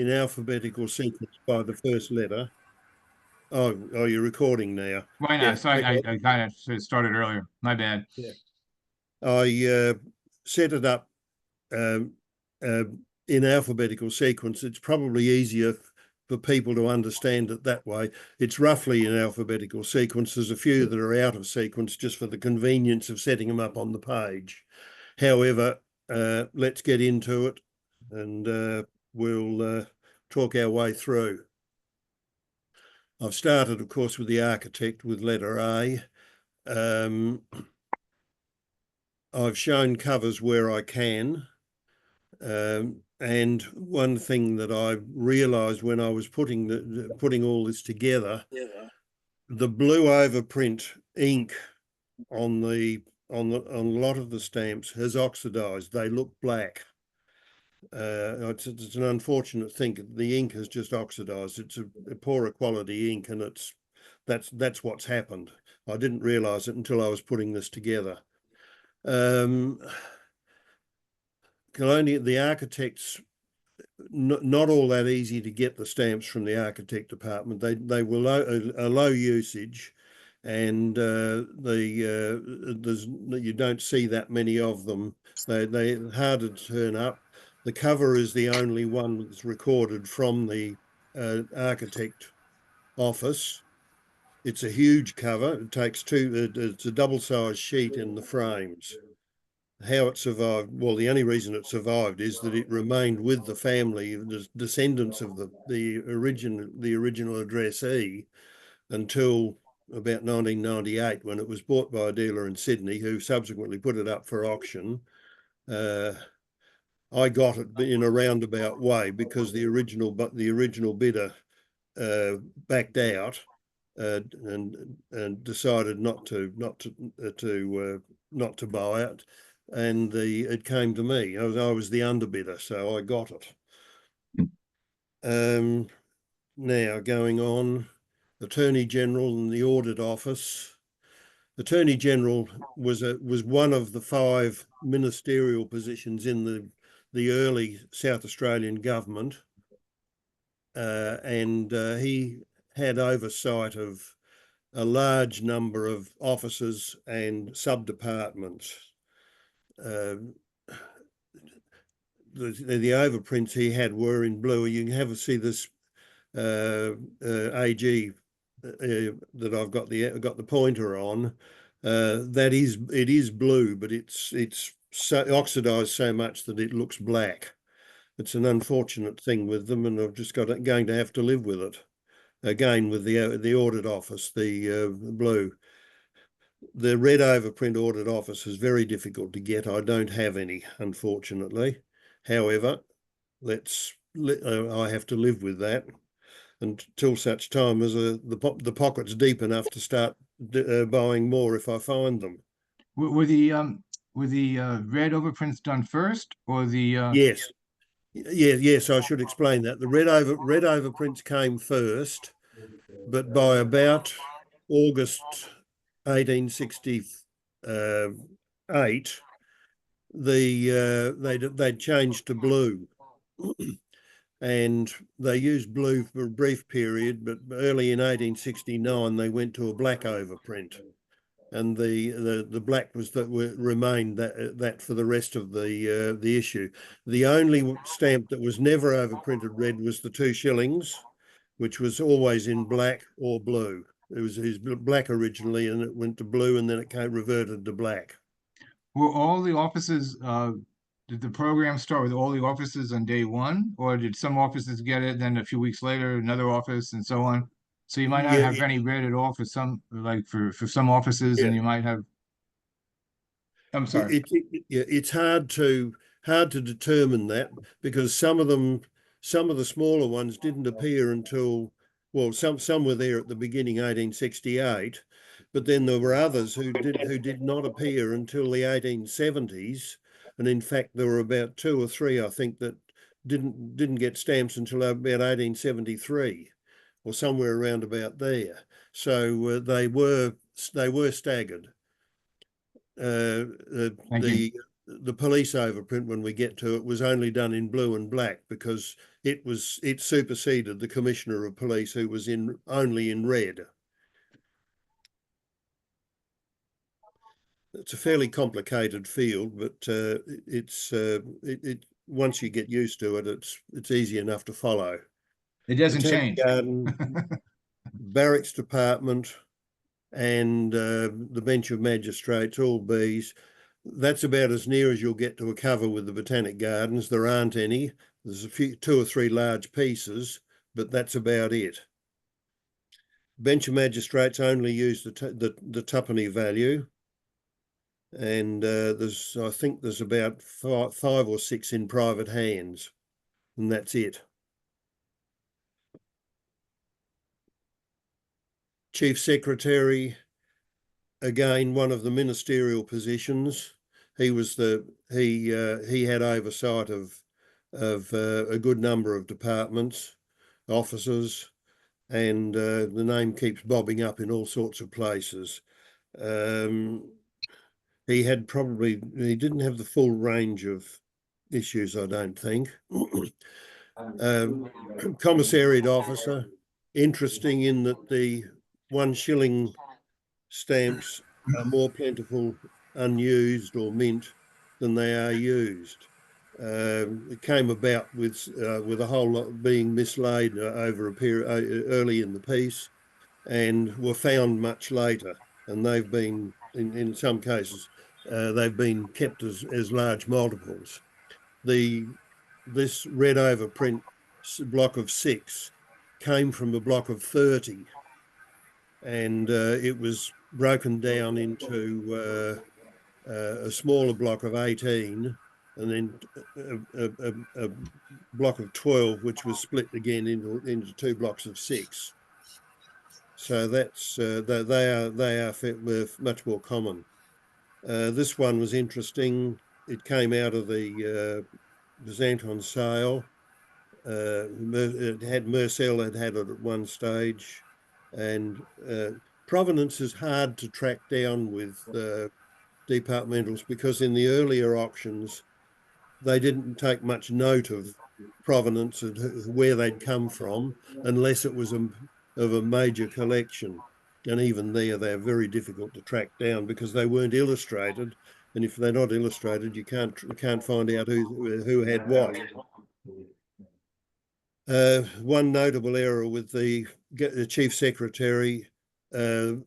in alphabetical sequence by the first letter. Oh, you're recording now. Why not? Yeah. Sorry, Okay. I kind of started earlier. My bad. Yeah. I set it up um, uh, in alphabetical sequence. It's probably easier for people to understand it that way. It's roughly in alphabetical sequence. There's a few that are out of sequence just for the convenience of setting them up on the page. However, let's get into it and we'll talk our way through. I've started, of course, with the architect with letter A. I've shown covers where I can. And one thing that I realised when I was putting all this together, the blue overprint ink on on a lot of the stamps has oxidised. They look black. It's an unfortunate thing. The ink has just oxidised. It's a poorer quality ink, and that's what's happened. I didn't realise it until I was putting this together. The architects, not all that easy to get the stamps from the architect department. They were low usage, and you don't see that many of them. They're harder to turn up. The cover is the only one that's recorded from the architect office. It's a huge cover. It takes two. It's a double-sized sheet in the frames. How it survived, well, the only reason it survived is that it remained with the family, the descendants of the original addressee, until about 1998, when it was bought by a dealer in Sydney who subsequently put it up for auction. I got it in a roundabout way because the original bidder backed out and decided not to buy it, and it came to me. I was the underbidder, so I got it. Now going on, Attorney General and the Audit Office. Attorney General was one of the 5 ministerial positions in the early South Australian government, and he had oversight of a large number of offices and sub-departments. The overprints he had were in blue. You can see this AG that I've got the pointer on. It is blue, but it's so oxidized so much that it looks black. It's an unfortunate thing with them, and I've just going to have to live with it. Again, with the audit office, the blue. The red overprint audit office is very difficult to get. I don't have any, unfortunately. However, I have to live with that until such time as the pocket's deep enough to start buying more if I find them. Were the red overprints done first, or the? Yes, yes. I should explain that the red overprints came first, but by about August 1868, they'd changed to blue. And they used blue for a brief period, but early in 1869 they went to a black overprint, and the black was remained that for the rest of the issue. The only stamp that was never overprinted red was the 2 shillings, which was always in black or blue. It was black originally, and it went to blue, and then it reverted to black. Were all the offices? Did the program start with all the offices on day one, or did some offices get it, then a few weeks later another office, and so on? So you might not have any red at all for some, like for some offices, and you might have. I'm sorry. It's hard to determine that, because some of the smaller ones didn't appear until, well, some were there at the beginning, 1868, but then there were others who did not appear until the 1870s. And in fact, there were about 2 or 3, I think, that didn't get stamps until about 1873 or somewhere around about there. So they were staggered. Thank you. The police overprint, when we get to it, was only done in blue and black, because it superseded the Commissioner of Police, who was only in red. It's a fairly complicated field, but once you get used to it, it's easy enough to follow. It doesn't Botanic change. Garden, Barracks Department, and the Bench of Magistrates, all Bs. That's about as near as you'll get to a cover with the Botanic Gardens. There aren't any. There's two or three large pieces, but that's about it. Bench of Magistrates only use the tuppenny value. And I think there's about five or six in private hands, and that's it. Chief Secretary, again, one of the ministerial positions. He had oversight of a good number of departments, officers, and the name keeps bobbing up in all sorts of places. He didn't have the full range of issues, I don't think. Commissariat officer, interesting in that the 1 shilling stamps are more plentiful unused or mint than they are used. It came about with a whole lot being mislaid over a period early in the piece, and were found much later, and they've been in some cases they've been kept as large multiples. This red over print block of 6 came from a block of 30, and it was broken down into a smaller block of 18, and then a block of 12, which was split again into 2 blocks of 6. So that's they are much more common. This one was interesting. It came out of the Byzanton sale. Mercell had it at one stage, and provenance is hard to track down with departmentals, because in the earlier auctions they didn't take much note of provenance and where they'd come from, unless it was of a major collection. And even they're very difficult to track down because they weren't illustrated. And if they're not illustrated, you can't find out who had what. One notable error with the Chief Secretary is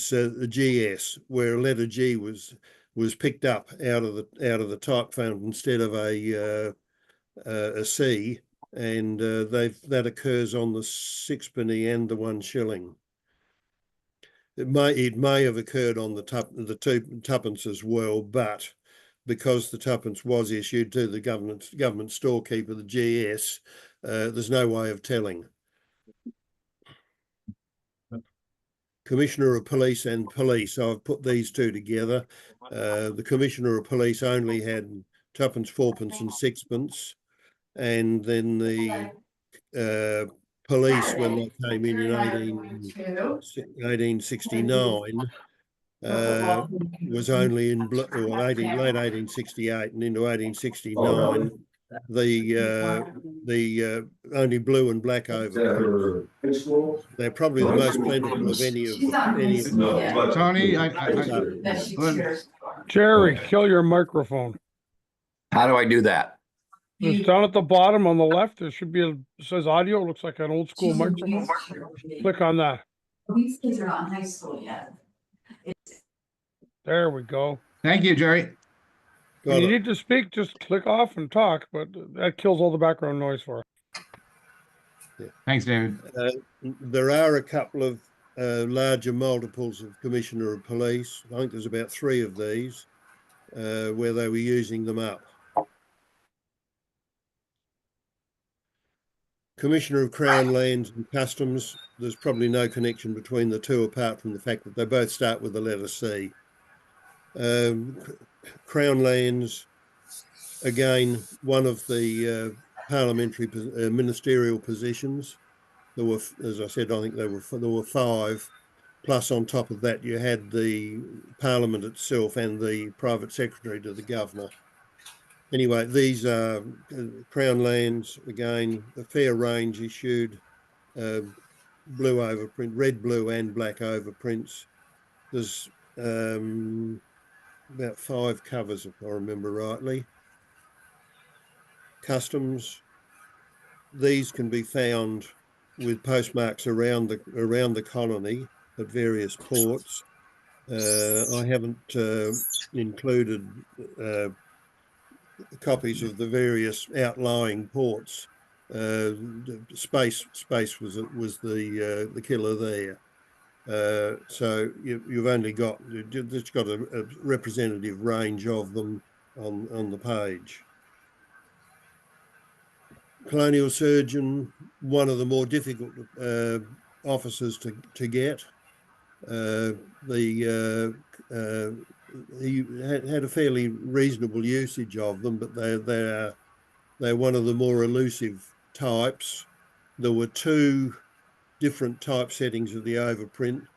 the GS, where a letter G was picked up out of the type font instead of a C, and that occurs on the 6penny and the 1 shilling. It may have occurred on the 2 tuppence as well, but because the tuppence was issued to the government storekeeper, the GS, there's no way of telling. Commissioner of Police and Police, I've put these two together. The Commissioner of Police only had 2pence, 4pence and 6pence. And then the police, when they came in 1869, was only in late 1868 and into 1869, the only blue and black overprints. They're probably the most plentiful of any of the Tony, Jerry, kill your microphone. How do I do that? It's down at the bottom on the left. There should be it says audio. It looks like an old school microphone. Click on that. These kids are not in high school yet. There we go. thank you, Jerry. When you need to speak, just click off and talk, but that kills all the background noise for us. Thanks, David. There are a couple of larger multiples of Commissioner of Police. I think there's about 3 of these where they were using them up. Commissioner of Crown Lands and Customs, there's probably no connection between the two apart from the fact that they both start with the letter C. Crown Lands, again, one of the parliamentary ministerial positions. There were, as I said, I think there were 5. Plus, on top of that, you had the Parliament itself and the private secretary to the governor. Anyway, these are Crown Lands, again, a fair range issued, blue overprint, red, blue and black overprints. There's about 5 covers, if I remember rightly. Customs, these can be found with postmarks around the colony at various ports. I haven't included copies of the various outlying ports. Space was the killer there. So you've only got a representative range of them on the page. Colonial surgeon, one of the more difficult officers to get. He had a fairly reasonable usage of them, but they're one of the more elusive types. There were 2 different type settings of the overprint,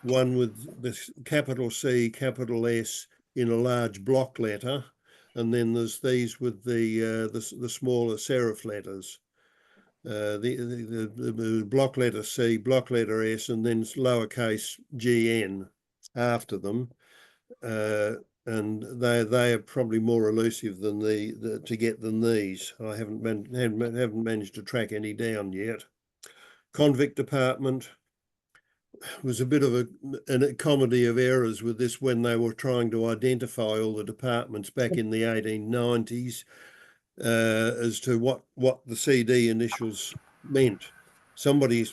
one with the capital C, capital S in a large block letter, and then there's these with the smaller serif letters. The block letter C, block letter S, and then lowercase GN after them. And they are probably more elusive than to get than these. I haven't managed to track any down yet. Convict Department was a bit of a comedy of errors with this when they were trying to identify all the departments back in the 1890s as to what the CD initials meant. Somebody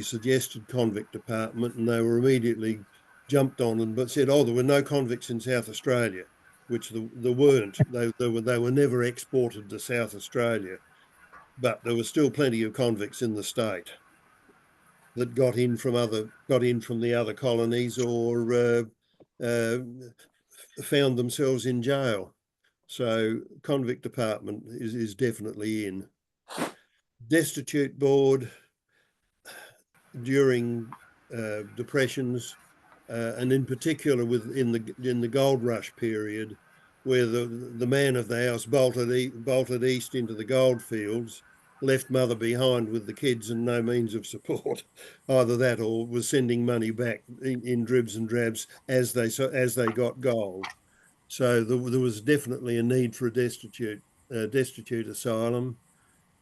suggested Convict Department, and they were immediately jumped on but said, "Oh, there were no convicts in South Australia," which there weren't. They were never exported to South Australia, but there were still plenty of convicts in the state that got in from the other colonies or found themselves in jail. So Convict Department is definitely in. Destitute Board during depressions, and in particular in the gold rush period, where the man of the house bolted east into the gold fields, left mother behind with the kids and no means of support. Either that or was sending money back in dribs and drabs as they got gold. So there was definitely a need for a destitute asylum.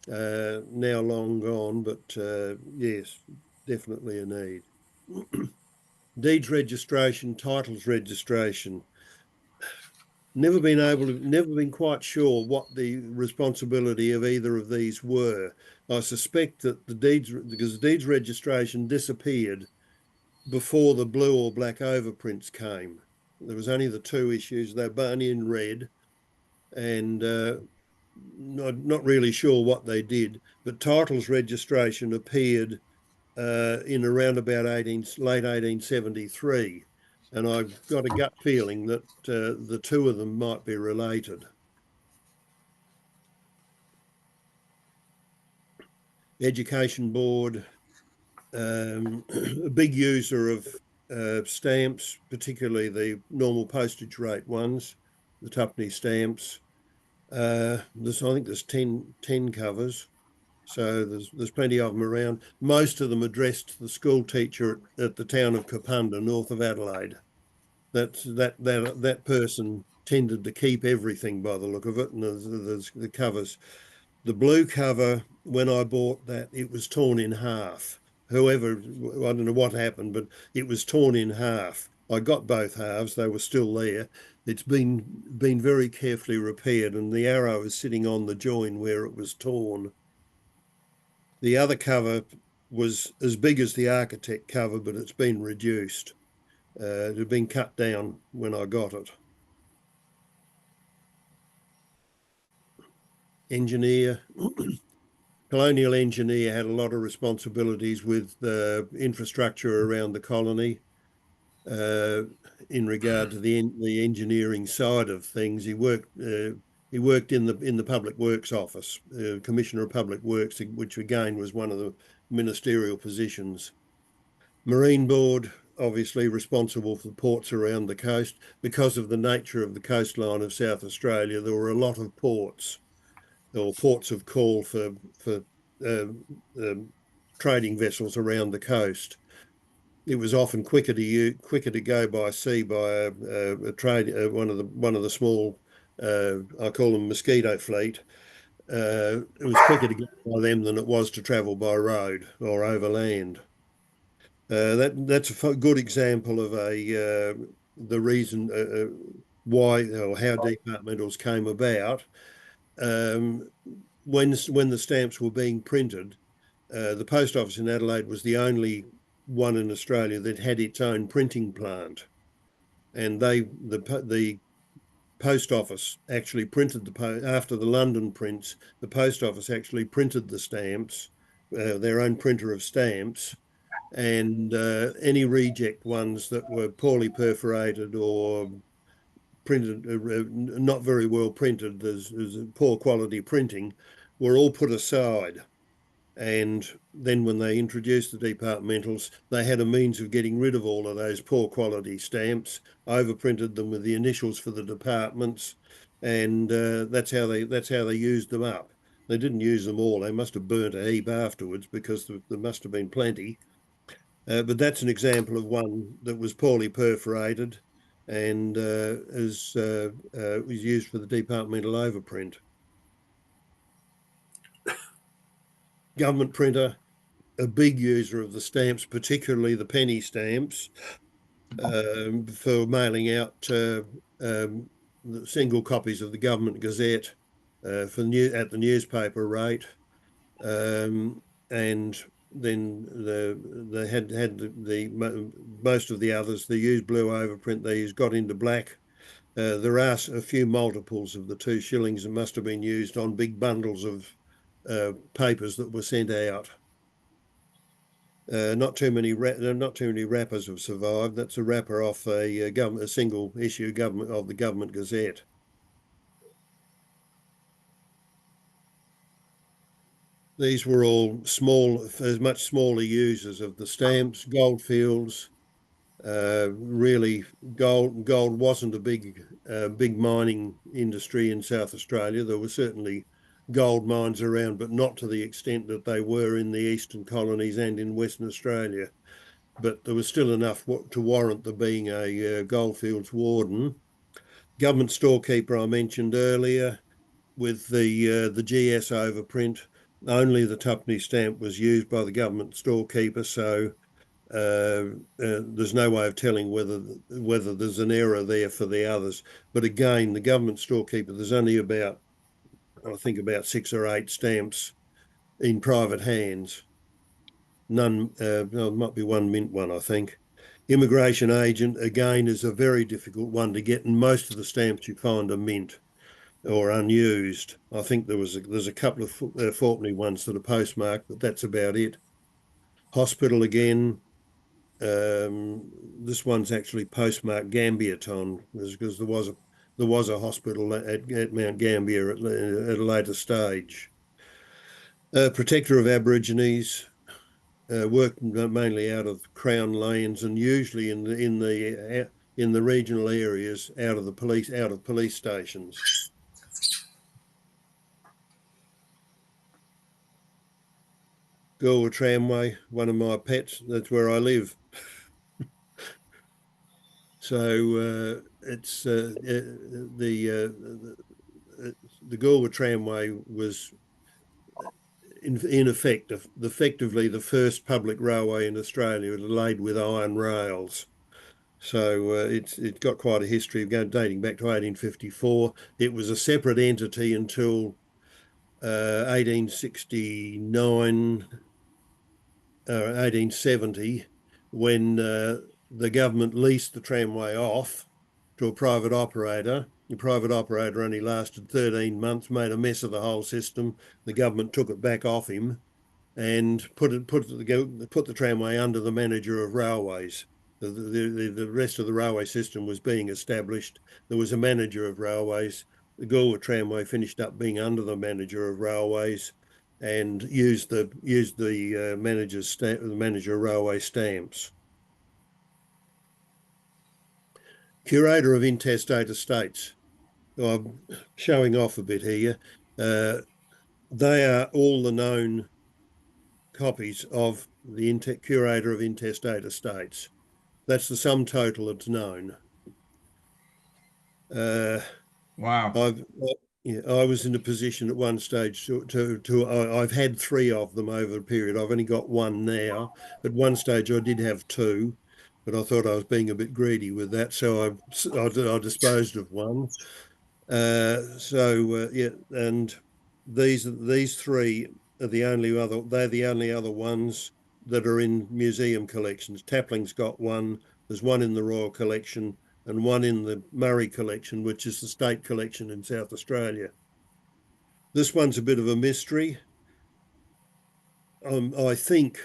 Now long gone, but yes, definitely a need. Deeds registration, titles registration. Never been quite sure what the responsibility of either of these were. I suspect that because deeds registration disappeared before the blue or black overprints came. There was only the 2 issues. They're only in red, and not really sure what they did. But titles registration appeared in around about late 1873. And I've got a gut feeling that the 2 of them might be related. Education Board, a big user of stamps, particularly the normal postage rate ones, the tuppenny stamps. I think there's 10 covers. So there's plenty of them around. Most of them addressed to the school teacher at the town of Kapunda, north of Adelaide. That person tended to keep everything by the look of it, and there's the covers. The blue cover, when I bought that, it was torn in half. I don't know what happened, but it was torn in half. I got both halves; they were still there. It's been very carefully repaired, and the arrow is sitting on the join where it was torn. The other cover was as big as the architect cover, but it's been reduced. It had been cut down when I got it. Engineer. Colonial engineer had a lot of responsibilities with the infrastructure around the colony. In regard to the engineering side of things, he worked in the Public Works Office, Commissioner of Public Works, which again was one of the ministerial positions. Marine Board, obviously responsible for the ports around the coast. Because of the nature of the coastline of South Australia, there were a lot of ports or ports of call for um, trading vessels around the coast. It was often quicker to go by sea by a trade one of the small I call them mosquito fleet. It was quicker to get by them than it was to travel by road or overland. That's a good example of the reason why or how departmentals came about. Um, when the stamps were being printed, the post office in Adelaide was the only one in Australia that had its own printing plant, and the post office actually printed after the London prints. The post office actually printed the stamps, their own printer of stamps, and any reject ones that were poorly perforated or printed, not very well printed, as poor quality printing, were all put aside. And then when they introduced the departmentals, they had a means of getting rid of all of those poor quality stamps, overprinted them with the initials for the departments, and that's how they used them up. They didn't use them all. They must have burnt a heap afterwards because there must have been plenty. But that's an example of one that was poorly perforated and was used for the departmental overprint. Government printer, a big user of the stamps, particularly the penny stamps, for mailing out single copies of the Government Gazette at the newspaper rate. And then they had most of the others. They used blue overprint. They got into black. There are a few multiples of the 2 shillings that must have been used on big bundles of papers that were sent out. Not too many wrappers have survived. That's a wrapper off a single issue of the Government Gazette. These were all much smaller users of the stamps. Goldfields, really, gold wasn't a big mining industry in South Australia. There were certainly gold mines around, but not to the extent that they were in the eastern colonies and in Western Australia. But there was still enough to warrant there being a goldfields warden. Government storekeeper I mentioned earlier, with the GS overprint. Only the tuppenny stamp was used by the government storekeeper, so there's no way of telling whether there's an error there for the others. But again, the government storekeeper, there's only about 6 or 8 stamps in private hands. None, there might be one mint one, I think. Immigration agent, again, is a very difficult one to get, and most of the stamps you find are mint or unused. I think there's a couple of Fawkney ones that are postmarked, but that's about it. Hospital again. This one's actually postmarked Gambierton because there was a hospital at Mount Gambier at a later stage. Protector of Aborigines. Worked mainly out of Crown lands and usually in the regional areas out of police stations. Goolwa Tramway, one of my pets. That's where I live. So it's the Goolwa Tramway was in effect effectively the first public railway in Australia laid with iron rails. So it's got quite a history of dating back to 1854. It was a separate entity until 1869 or 1870, when the government leased the tramway off to a private operator. The private operator only lasted 13 months, made a mess of the whole system. The government took it back off him and put the tramway under the manager of railways. The rest of the railway system was being established. There was a manager of railways. The Goolwa Tramway finished up being under the manager of railways and used the manager of railway stamps. curator of intestate estates. I'm showing off a bit here. They are all the known copies of the curator of intestate estates. That's the sum total that's known. Wow. I was in a position at one stage I've had 3 of them over a period. I've only got 1 now. At one stage I did have 2, but I thought I was being a bit greedy with that, so I disposed of 1. Yeah, and these 3 are the only other ones that are in museum collections. Tapling's got 1. There's 1 in the Royal Collection and 1 in the Murray Collection, which is the state collection in South Australia. This one's a bit of a mystery. I think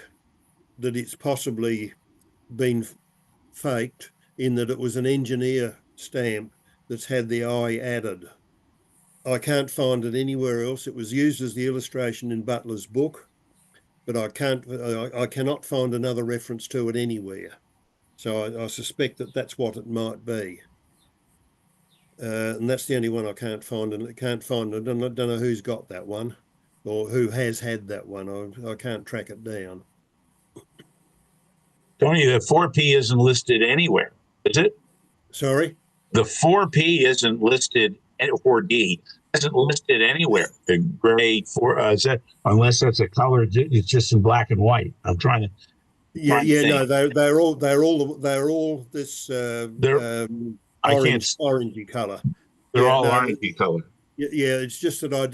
that it's possibly been faked in that it was an engineer stamp that's had the eye added. I can't find it anywhere else. It was used as the illustration in Butler's book, but I cannot find another reference to it anywhere. So I suspect that that's what it might be. And that's the only one I can't find, and I don't know who's got that one or who has had that one. I can't track it down. Tony, the 4P isn't listed anywhere, is it? Sorry? The 4P isn't listed, or D isn't listed anywhere. The gray unless that's a color, it's just in black and white. I'm trying to. No, they're all this orangey color. They're all orangey color. Yeah, it's just that I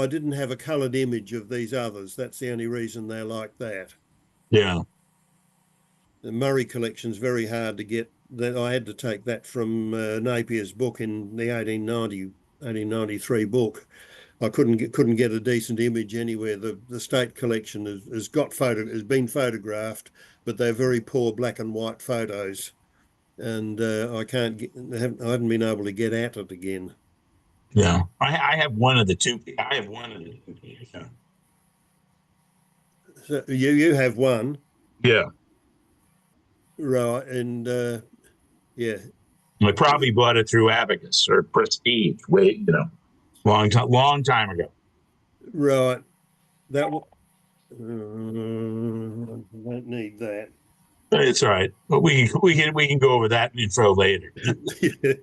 didn't have a coloured image of these others. That's the only reason they're like that. Yeah. The Murray collection's very hard to get. That I had to take that from Napier's book in the 1893 book. I couldn't get a decent image anywhere. The state collection has been photographed, but they're very poor black and white photos, and I haven't been able to get at it again. Yeah, I have one of the 2. I have one of the 2. Yeah. So you have 1. Yeah. Right, and yeah. I probably bought it through Abacus or Prestige, long time ago. Right, that one. I don't need that. It's all right, but we can go over that info later. Yeah,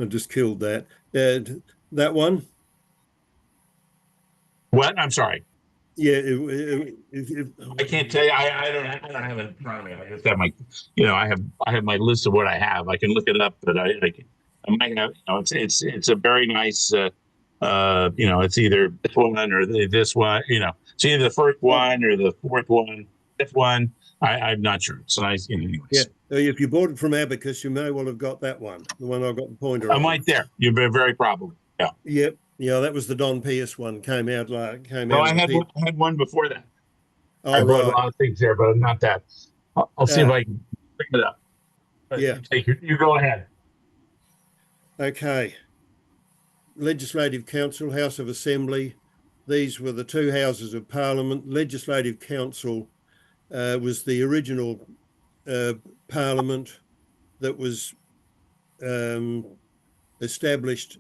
I just killed that. That one. What? I'm sorry. Yeah, I can't tell you. I don't have it in front of me. I just have my, I have my list of what I have. I can look it up, but I might have. It's a very nice. It's either this one or this one. It's either the first one or the fourth one, fifth one. I'm not sure. It's nice. Anyways. Yeah. If you bought it from Abacus, you may well have got that one. The one I got the pointer on. I'm right there. You're very probably. Yeah. Yep. Yeah, that was the Don Pierce one. Came out. No, I had one before that. Oh, I bought right. a lot of things there, but not that. I'll see if I can pick it up. Yeah. You go ahead. Okay. Legislative Council, House of Assembly. These were the 2 houses of Parliament. Legislative Council was the original Parliament that was established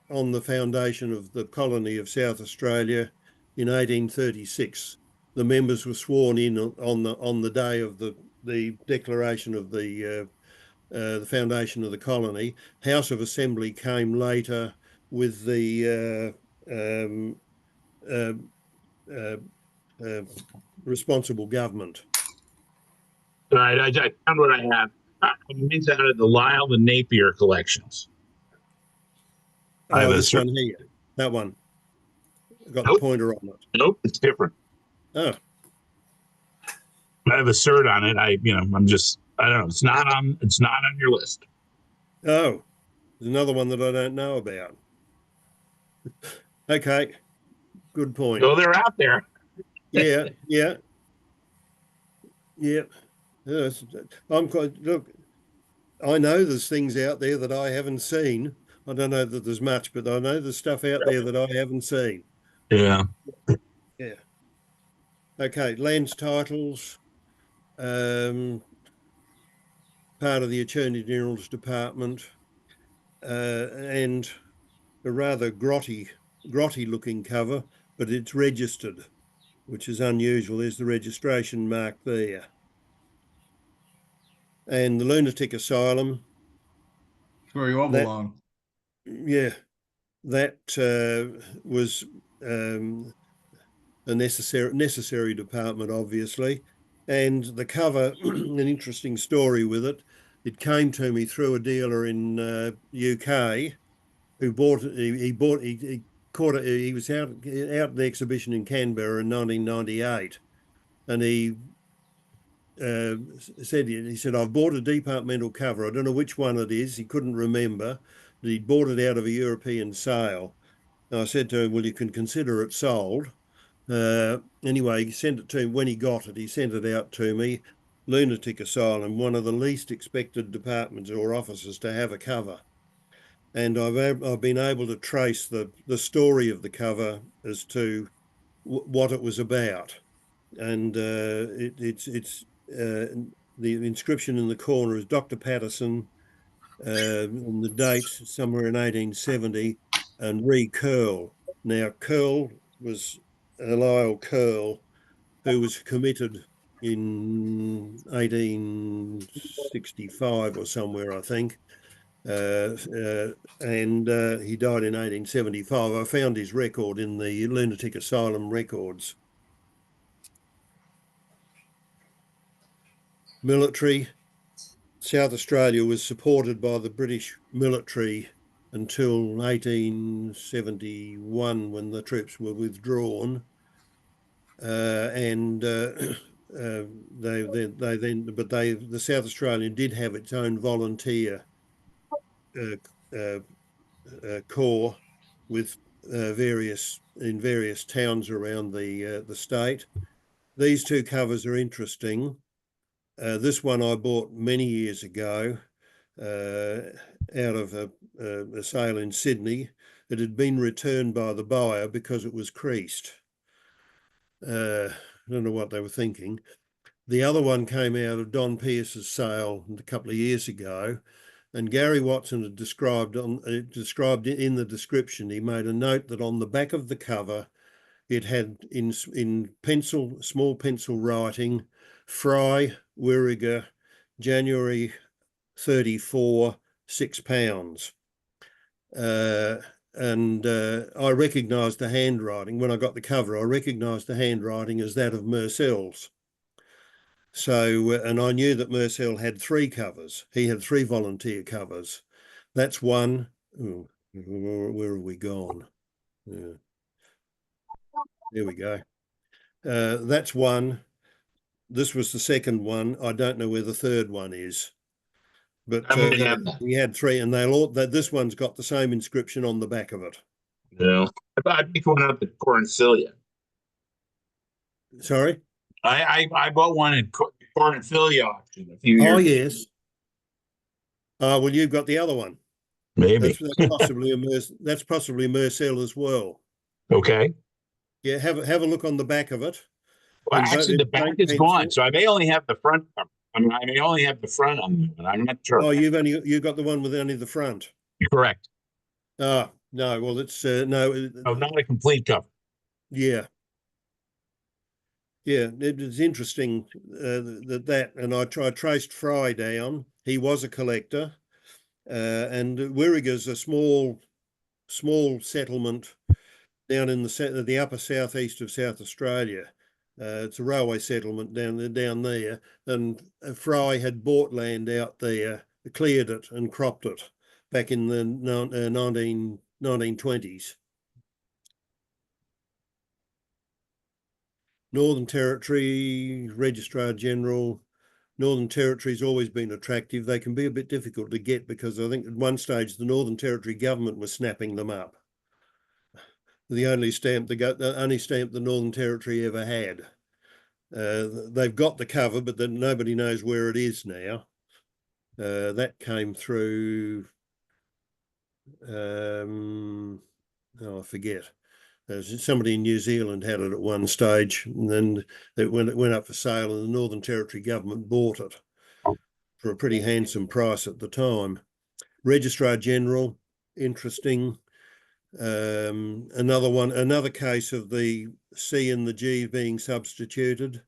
on the foundation of the colony of South Australia in 1836. The members were sworn in on the day of the declaration of the foundation of the colony. House of Assembly came later with the responsible government. Right, I found what I have. It's out of the Lyle and Napier collections. This one here, that one. Got the pointer on it. Nope, it's different. Oh. I have a cert on it. I don't know. It's not on your list. Oh, there's another one that I don't know about. Okay, good point. So they're out there. Yeah. Yes, look, I know there's things out there that I haven't seen. I don't know that there's much, but I know there's stuff out there that I haven't seen. Yeah. Yeah. Okay, lands titles. part of the Attorney General's department, and a rather grotty looking cover, but it's registered, which is unusual. There's the registration mark there. And the lunatic asylum. Where you all That- belong. Yeah, that was a necessary department, obviously. And the cover, an interesting story with it. It came to me through a dealer in UK who bought it. He caught it. He was out at the exhibition in Canberra in 1998, and he said, I've bought a departmental cover. I don't know which one it is. He couldn't remember, but he bought it out of a European sale. And I said to him, well, you can consider it sold. Anyway, he sent it to him when he got it. He sent it out to me. Lunatic asylum, one of the least expected departments or offices to have a cover. And I've been able to trace the story of the cover as to what it was about. And it's the inscription in the corner is Dr. Patterson, and the date somewhere in 1870, and re Curl. Now, Curl was Lyle Curl, who was committed in 1865 or somewhere, I think. And he died in 1875. I found his record in the lunatic asylum records. Military. South Australia was supported by the British military until 1871 when the troops were withdrawn. The South Australian did have its own volunteer corps with various towns around the state. These two covers are interesting. This one I bought many years ago out of a sale in Sydney. It had been returned by the buyer because it was creased. I don't know what they were thinking. The other one came out of Don Pierce's sale a couple of years ago, and Gary Watson had described in the description, he made a note that on the back of the cover, it had in small pencil writing, Fry, Wirriga, January 34, £6. I recognised the handwriting. When I got the cover, I recognised the handwriting as that of Murcell's. So, and I knew that Murcell had 3 covers. He had 3 volunteer covers. That's one. Oh, where have we gone? Yeah. There we go. That's one. This was the second one. I don't know where the third one is. But we had 3, and this one's got the same inscription on the back of it. No, I picked one up at Cornfilia. Sorry? I bought one at Cornfilia auction a few years. Oh, yes. Well, you've got the other one. Maybe. That's possibly Murcell as well. Okay. Yeah, have a look on the back of it. Well, actually, the back is gone, so I may only have the front. I may only have the front on that one. I'm not sure. Oh, you've got the one with only the front. Correct. No. Well, it's no. Oh, not a complete cover. Yeah. Yeah, it's interesting and I traced Fry down. He was a collector, and Wirriga's a small settlement down in the upper southeast of South Australia. It's a railway settlement down there, and Fry had bought land out there, cleared it and cropped it back in the 1920s. Northern Territory, Registrar General. Northern Territory's always been attractive. They can be a bit difficult to get because I think at one stage the Northern Territory government was snapping them up. The only stamp the Northern Territory ever had. They've got the cover, but then nobody knows where it is now. That came through. I forget. Somebody in New Zealand had it at one stage, and then it went up for sale, and the Northern Territory government bought it. for a pretty handsome price at the time. Registrar General, interesting. Another case of the C and the G being substituted.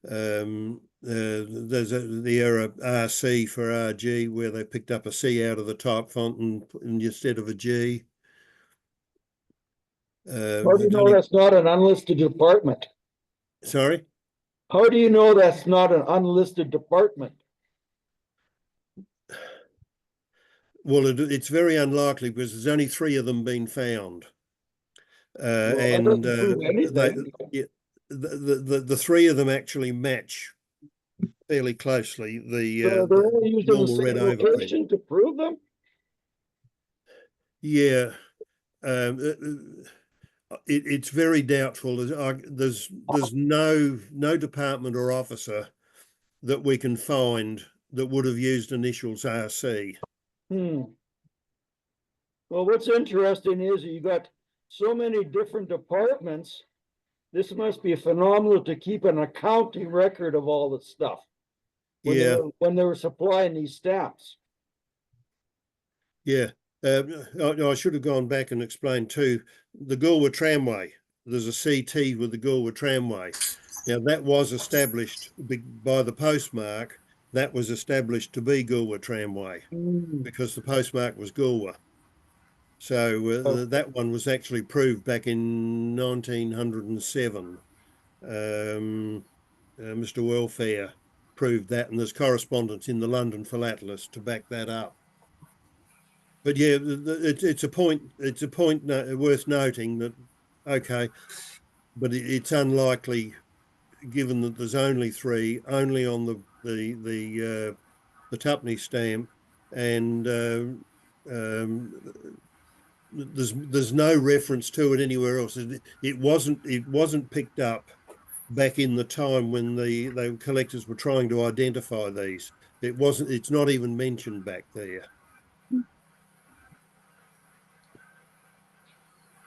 There's the error RC for RG, where they picked up a C out of the type font and instead of a G. How do you know that's not an unlisted department? Sorry? How do you know that's not an unlisted department? Well, it's very unlikely because there's only 3 of them been found. Well, that And doesn't prove anything. the 3 of them actually match fairly closely So they're only using the normal red same overprint. location to prove them? Yeah. It's very doubtful. There's no department or officer that we can find that would have used initials RC. Well, what's interesting is you got so many different departments. This must be phenomenal to keep an accounting record of all the stuff. When they were supplying these stamps. Yeah. I should have gone back and explained too, the Goolwa Tramway. There's a CT with the Goolwa Tramway. Now that was established by the postmark. That was established to be Goolwa Tramway because the postmark was Goolwa. So that one was actually proved back in 1907. Mr. Welfare proved that, and there's correspondence in the London Philatelist to back that up. But yeah, it's a point worth noting that, okay, but it's unlikely, given that there's only 3, only on the tuppenny stamp, and there's no reference to it anywhere else. It wasn't picked up back in the time when the collectors were trying to identify these. It's not even mentioned back there.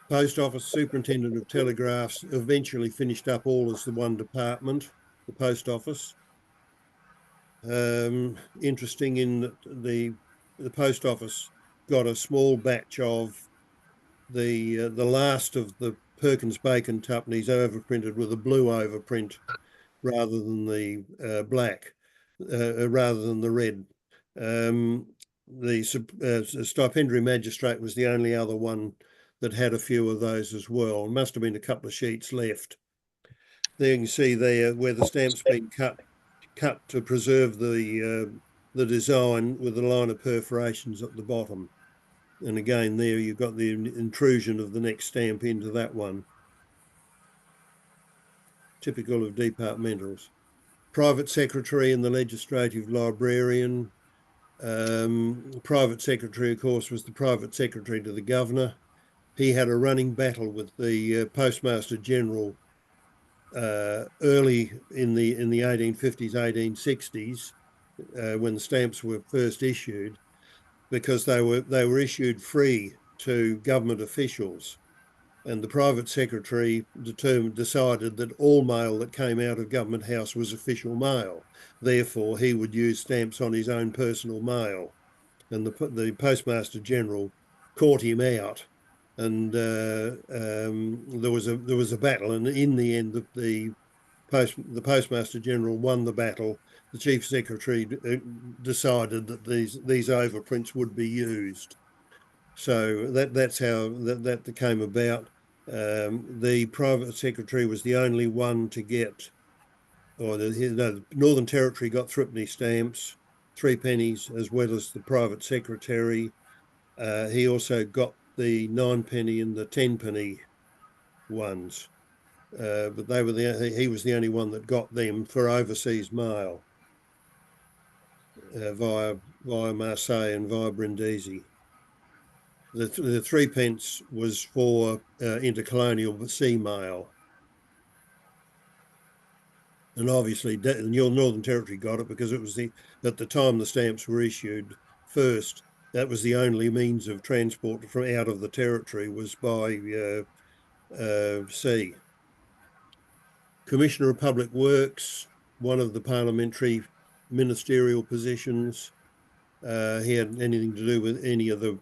Post Office Superintendent of Telegraphs eventually finished up all as the one department, the Post Office. Interesting in that the Post Office got a small batch of the last of the Perkins Bacon tuppennies overprinted with a blue overprint rather than the black, rather than the red. The stipendiary magistrate was the only other one that had a few of those as well. Must have been a couple of sheets left. There you can see there where the stamp's been cut to preserve the design with a line of perforations at the bottom. And again, there you've got the intrusion of the next stamp into that one. Typical of departmentals. Private secretary and the legislative librarian. Private secretary, of course, was the private secretary to the governor. He had a running battle with the Postmaster General early in the 1850s, 1860s, when the stamps were first issued, because they were issued free to government officials, and the private secretary decided that all mail that came out of Government House was official mail. Therefore, he would use stamps on his own personal mail, and the Postmaster General caught him out. And there was a battle, and in the end, the Postmaster General won the battle. The Chief Secretary decided that these overprints would be used. So that's how that came about. The private secretary was the only one to get, or the Northern Territory got threepenny stamps, 3 pennies, as well as the private secretary. He also got the 9 penny and the 10 penny ones, but he was the only one that got them for overseas mail via Marseille and via Brindisi. The 3 pence was for intercolonial sea mail, and obviously the Northern Territory got it because it was at the time the stamps were issued first. That was the only means of transport from out of the territory, was by sea. Commissioner of Public Works, one of the parliamentary ministerial positions. He had anything to do with any of the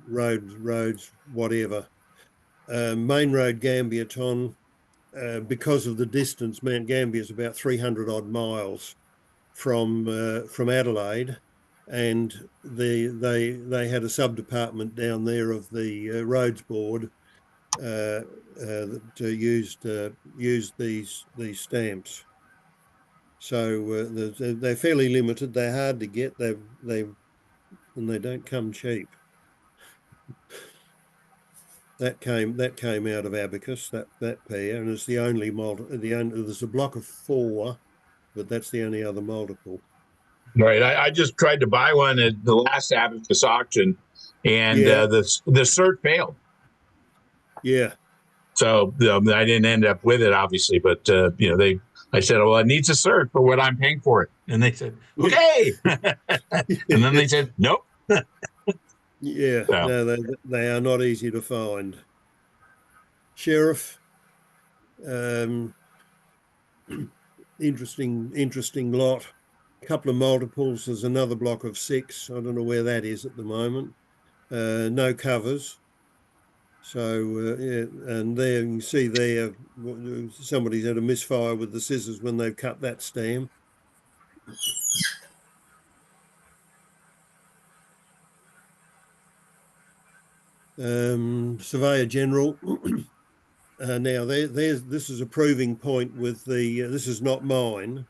roads, whatever. Main Road Gambierton, because of the distance, Mount Gambier is about 300 odd miles from Adelaide, and they had a sub-department down there of the roads board that used these stamps. So they're fairly limited. They're hard to get. And they don't come cheap. That came out of Abacus, that pair, and it's the only there's a block of 4, but that's the only other multiple. Right. I just tried to buy one at the last Abacus auction, and Yeah. the cert failed. Yeah. So I didn't end up with it, obviously. But I said, well, it needs a cert for what I'm paying for it, and they said, okay. And then they said, nope. Yeah. So. No, they are not easy to find. Sheriff, interesting lot. A couple of multiples. There's another block of 6. I don't know where that is at the moment. No covers. So yeah, and there you can see there somebody's had a misfire with the scissors when they've cut that stamp. Surveyor General. Now this is a proving point with the. This is not mine.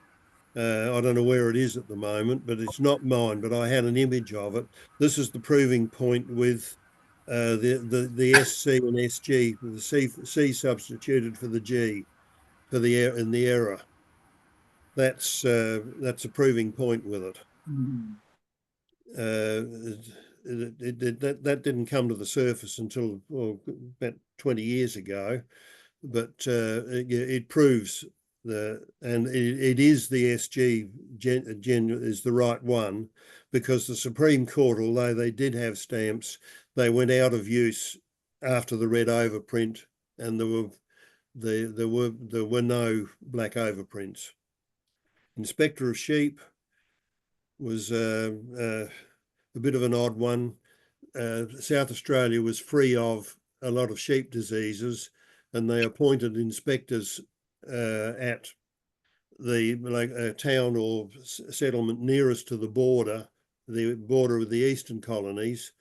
I don't know where it is at the moment, but it's not mine. But I had an image of it. This is the proving point with the SC and SG, with the C substituted for the G for the in the error. That's a proving point with it. That didn't come to the surface until about 20 years ago, but it proves and it is the SG is the right one, because the Supreme Court, although they did have stamps, they went out of use after the red overprint, and there were no black overprints. Inspector of Sheep was a bit of an odd one. South Australia was free of a lot of sheep diseases, and they appointed inspectors at the town or settlement nearest to the border of the eastern colonies,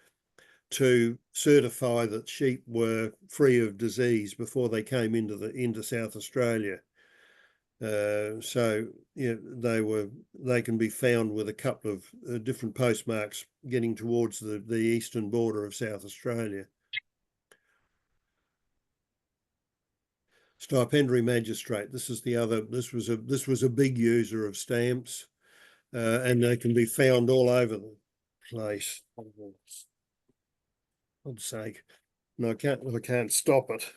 to certify that sheep were free of disease before they came into South Australia. So yeah, they can be found with a couple of different postmarks getting towards the eastern border of South Australia. Stipendiary magistrate. This is the other. This was a big user of stamps, and they can be found all over the place. For God's sake, no, I can't stop it.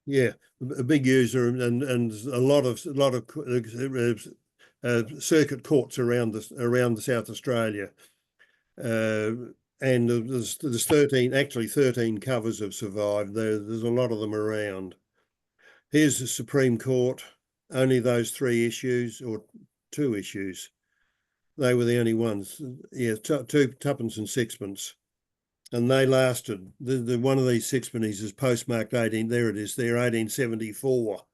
Yeah, a big user, and a lot of circuit courts around the South Australia, and there's 13 covers have survived. There's a lot of them around. Here's the Supreme Court. Only those 3 issues, or 2 issues. They were the only ones. Yeah, 2 and 6. And they lasted. The one of these sixpennies is postmarked 18. There it is. There, 1874.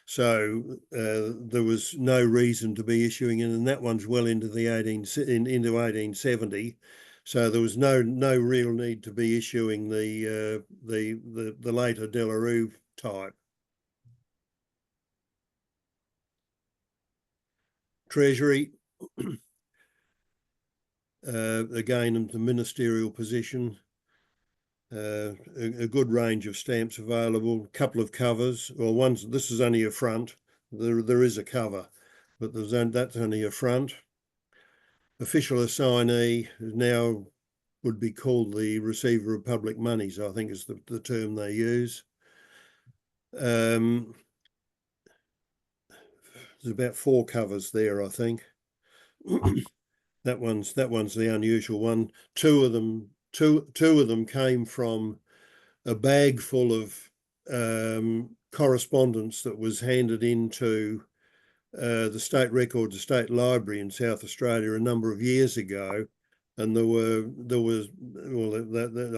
So there was no reason to be issuing it, and that one's well into the into 1870. So there was no real need to be issuing the later Delarue type. Treasury. Again, the ministerial position. A good range of stamps available. A couple of covers. Well, this is only a front. There is a cover, but that's only a front. Official assignee now would be called the receiver of public monies, I think is the term they use. There's about 4 covers there, I think. That one's the unusual one. 2 of them two of them came from a bag full of correspondence that was handed into the State Records Estate Library in South Australia a number of years ago, and there were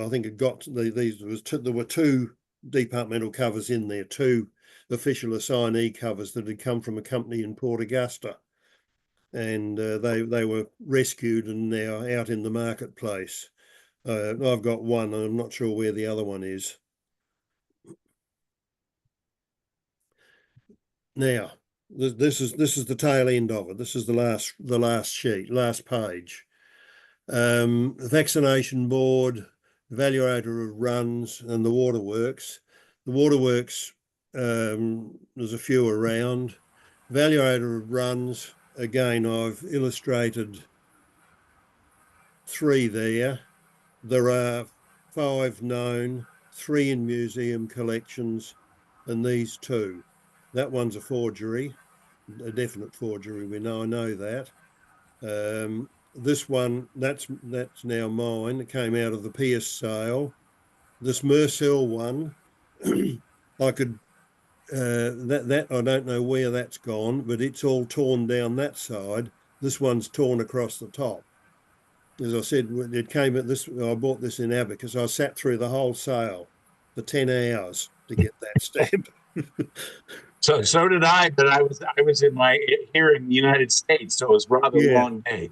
I think it got there were two departmental covers in there, two official assignee covers that had come from a company in Port Augusta, and they were rescued and now out in the marketplace. I've got one, and I'm not sure where the other one is. Now, this is the tail end of it. This is the last sheet, last page. Vaccination board, evaluator of runs, and the waterworks. The waterworks, there's a few around. Evaluator of runs, again, I've illustrated 3 there. There are 5 known, 3 in museum collections, and these 2. That one's a forgery, a definite forgery. I know that. This one, that's now mine. It came out of the Pierce sale. This Mercell one, I could that I don't know where that's gone, but it's all torn down that side. This one's torn across the top. As I said, it came at this. I bought this in Abacus. I sat through the whole sale for 10 hours to get that stamp. So did I, but I was here in the United States, so it was rather a long day.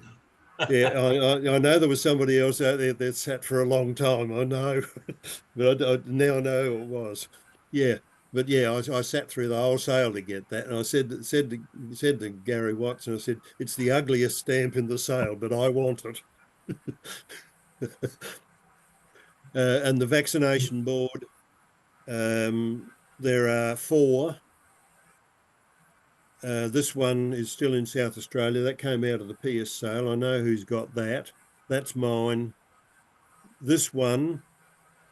Yeah, I know there was somebody else out there that sat for a long time. I know, but I now know who it was. Yeah, but yeah, I sat through the whole sale to get that, and I said to Gary Watson, I said, it's the ugliest stamp in the sale, but I want it. And the vaccination board, there are 4. This one is still in South Australia. That came out of the Pierce sale. I know who's got that. That's mine. This one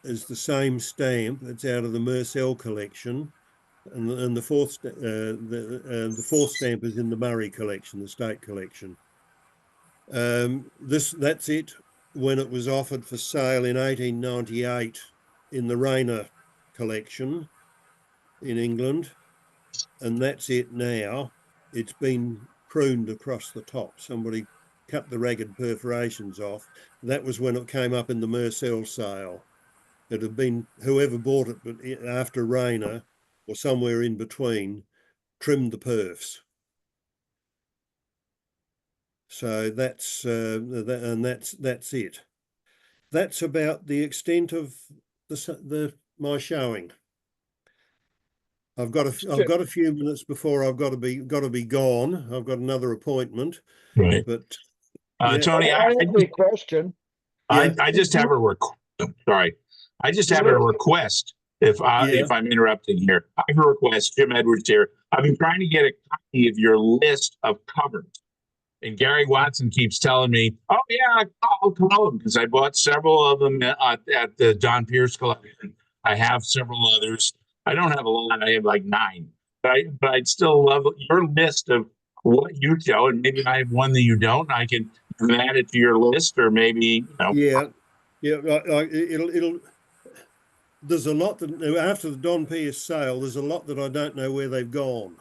is the same stamp. It's out of the Mercell collection, and the fourth stamp is in the Murray collection, the state collection. That's it. When it was offered for sale in 1898 in the Rayner collection in England. And that's it now. It's been pruned across the top. Somebody cut the ragged perforations off. That was when it came up in the Mercell sale. It had been whoever bought it, but after Rayner or somewhere in between, trimmed the perfs. So that's that's it. That's about the extent of my showing. I've got a few minutes before I've got to be gone. I've got another appointment. Right. But Tony, I have a question. I just have a sorry. I just have a request. If I'm interrupting here, I have a request. Jim Edwards here. I've been trying to get a copy of your list of covers, and Gary Watson keeps telling me, "Oh yeah, I'll call him," because I bought several of them at the Don Pierce collection. I have several others. I don't have a lot. I have like 9, but I'd still love your list of what you show, and maybe I have one that you don't. And I can add it to your list, or maybe it'll. There's a lot that after the Don Pierce sale, there's a lot that I don't know where they've gone.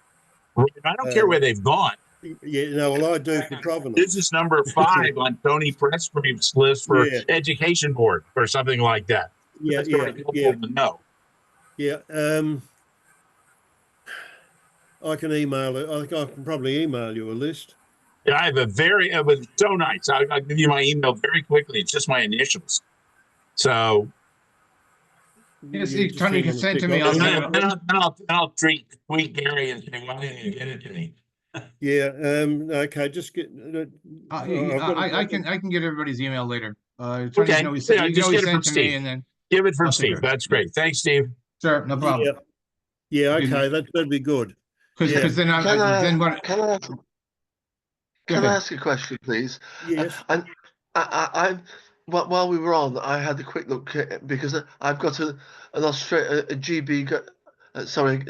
I don't care where they've gone. Yeah, no, well, I do for Provenance. This is number 5 on Tony Presgrave's list for Education Board or something like that. Yeah, That's very helpful to know. Yeah, I can email it. I think I can probably email you a list. Yeah, I have it was so nice. I'll give you my email very quickly. It's just my initials. So. Yes, Tony, you can send to me. I'll tweet Gary and say, why didn't you get it to me? Yeah. Okay. Just get. I can get everybody's email later. Tony, okay. You can always send it to me, and then give it from Steve. That's great. Thanks, Steve. Sure, no problem. Yeah. Okay. That'd be good. Because then Can I ask a question, please? Yes. I'm while we were on, I had a quick look because I've got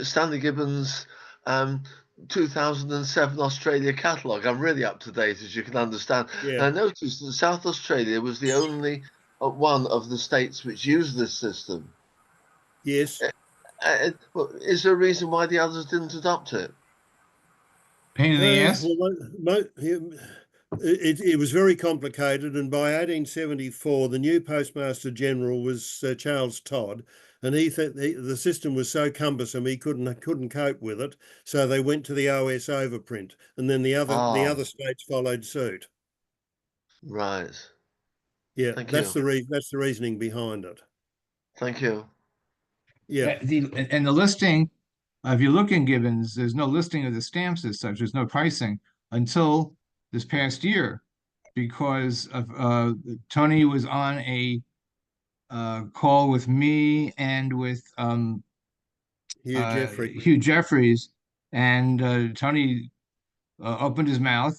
Stanley Gibbons 2007 Australia catalogue. I'm really up to date, as you can understand. Yeah. And I noticed that South Australia was the only one of the states which use this system. Yes. Well, is there a reason why the others didn't adopt it? Pain in the ass? It was very complicated, and by 1874, the new Postmaster General was Charles Todd, and he thought the system was so cumbersome he couldn't cope with it. So they went to the OS overprint, and then the other states followed suit. Right. Yeah, Thank that's you. the reasoning behind it. Thank you. Yeah, And the listing, if you look in Gibbons, there's no listing of the stamps as such. There's no pricing until this past year, because of Tony was on a call with me and with Hugh Jeffries, and Tony opened his mouth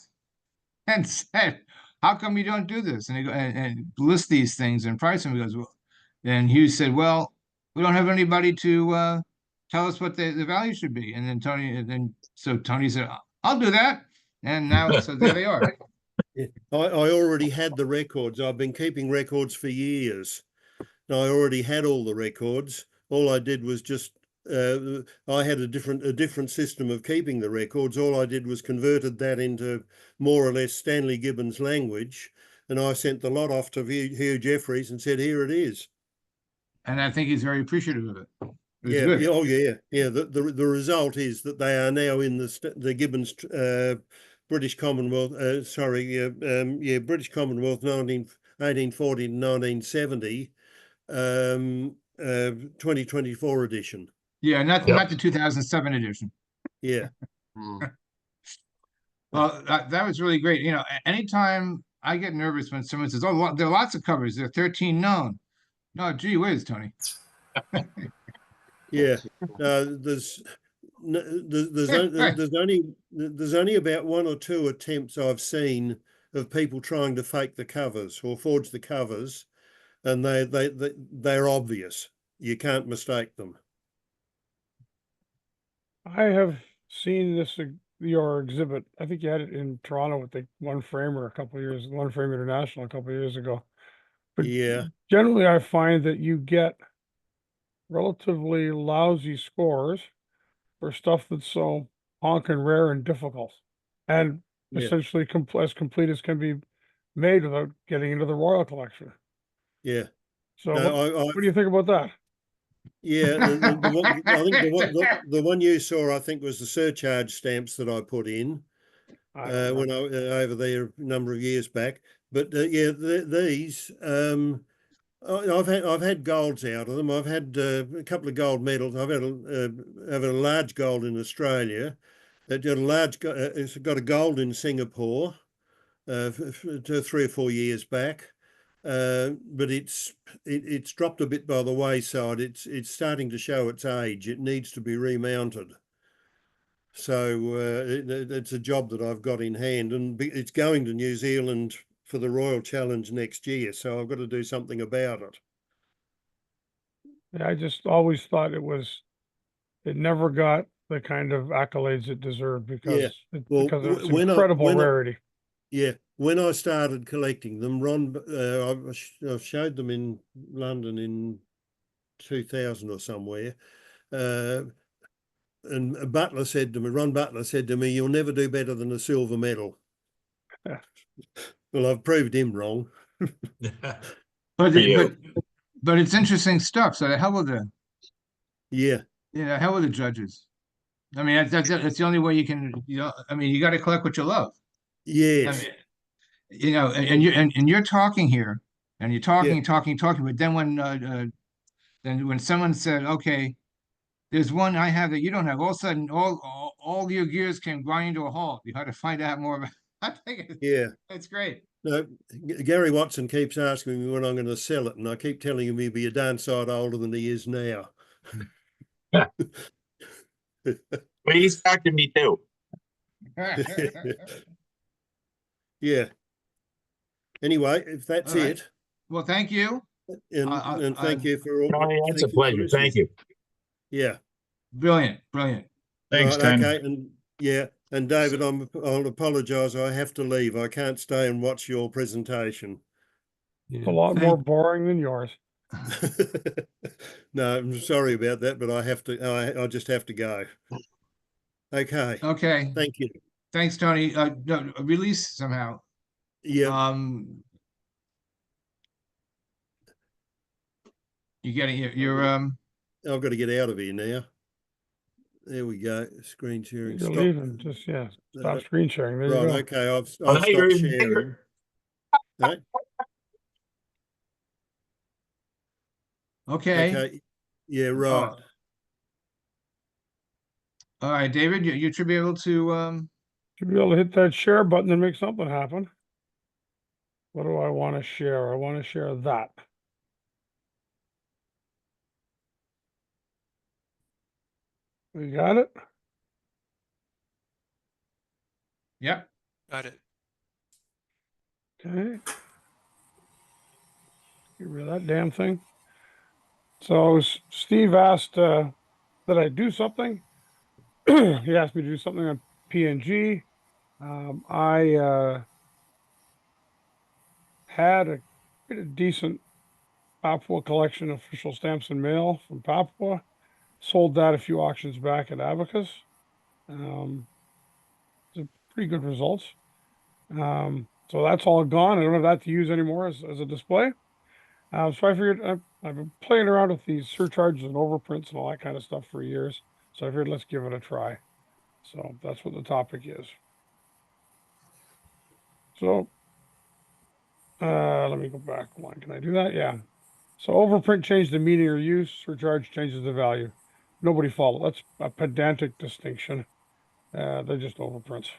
and said, "How come you don't do this?" And he and list these things and price them. He goes, "Well," and Hugh said, "Well, we don't have anybody to tell us what the value should be." And then Tony said, "I'll do that." And now, so there they are. yeah. I already had the records. I've been keeping records for years. I already had all the records. All I did was just I had a different system of keeping the records. All I did was converted that into more or less Stanley Gibbons language, and I sent the lot off to Hugh Jeffries and said, "Here it is." And I think he's very appreciative of it. It was Yeah, good. yeah, oh yeah, yeah. The result is that they are now in the Gibbons British Commonwealth. British Commonwealth 1840 to 1970. 2024 edition. Yeah, not the 2007 edition. Yeah. Well, that was really great. You know, anytime I get nervous when someone says, "Oh, there are lots of covers. There are 13 known." No, gee whiz, Tony. Yeah. There's only about one or two attempts I've seen of people trying to fake the covers or forge the covers, and they're obvious. You can't mistake them. I have seen your exhibit. I think you had it in Toronto with the One Frame International a couple of years ago. But Yeah. generally, I find that you get relatively lousy scores for stuff that's so honking rare and difficult, and Yeah. essentially as complete as can be made without getting into the Royal Collection. Yeah. So No, what do you think about that? Yeah, the one, I think the one you saw, I think, was the surcharge stamps that I put in when I over there a number of years back. But yeah, these I've had golds out of them. I've had a couple of gold medals. I've had a large gold in Australia. It's got a gold in Singapore 3 or 4 years back. But it's dropped a bit by the wayside. It's starting to show its age. It needs to be remounted. So it's a job that I've got in hand, and it's going to New Zealand for the Royal Challenge next year. So I've got to do something about it. Yeah, I just always thought it never got the kind of accolades it deserved because of its incredible rarity. Yeah, when I started collecting them, Ron, I showed them in London in 2000 or somewhere, and Ron Butler said to me, "You'll never do better than a silver medal." Well, I've proved him wrong. But it's interesting stuff. So the hell with the hell with the judges. I mean, that's the only way you can. I mean, you got to collect what you love. Yes. I mean, and you're talking here, and you're talking, but then when someone said, "Okay, there's one I have that you don't have," all of a sudden, all your gears came grinding to a halt. You had to find out more about. I think it's great. No, Gary Watson keeps asking me when I'm going to sell it, and I keep telling him he'll be a darn sight older than he is now. But he's talking to me too. Yeah. Anyway, if that's it. Well, thank you. And thank you for all. It's a pleasure. Thank you. Yeah. Brilliant. Thanks, Tony. Okay, and David, I'll apologise. I have to leave. I can't stay and watch your presentation. It's a lot more boring than yours. No, I'm sorry about that, but I have to, I just have to go. Okay, Okay, thank you. thanks, Tony. No, release somehow. Yeah, You getting your I've got to get out of here now. There we go. Screen sharing. You're Stop. leaving. Just stop screen sharing. There you Right. go. Okay. I've Oh, stopped you're- sharing. No? okay. Okay. Yeah. Right. All right, David, you should be able to Should be able to hit that share button and make something happen. What do I want to share? I want to share that. We got it? yep. Got it. Okay. Get rid of that damn thing. So Steve asked that I do something. He asked me to do something on PNG. I had a decent Papua collection of official stamps and mail from Papua. Sold that a few auctions back at Abacus. It's a pretty good results. So that's all gone. I don't have that to use anymore as a display. So I figured I've been playing around with these surcharges and overprints and all that kind of stuff for years. So I figured let's give it a try. So that's what the topic is. So let me go back one. Can I do that? Yeah. So overprint changed the meaning or use, surcharge changes the value. Nobody followed. That's a pedantic distinction. They're just overprints.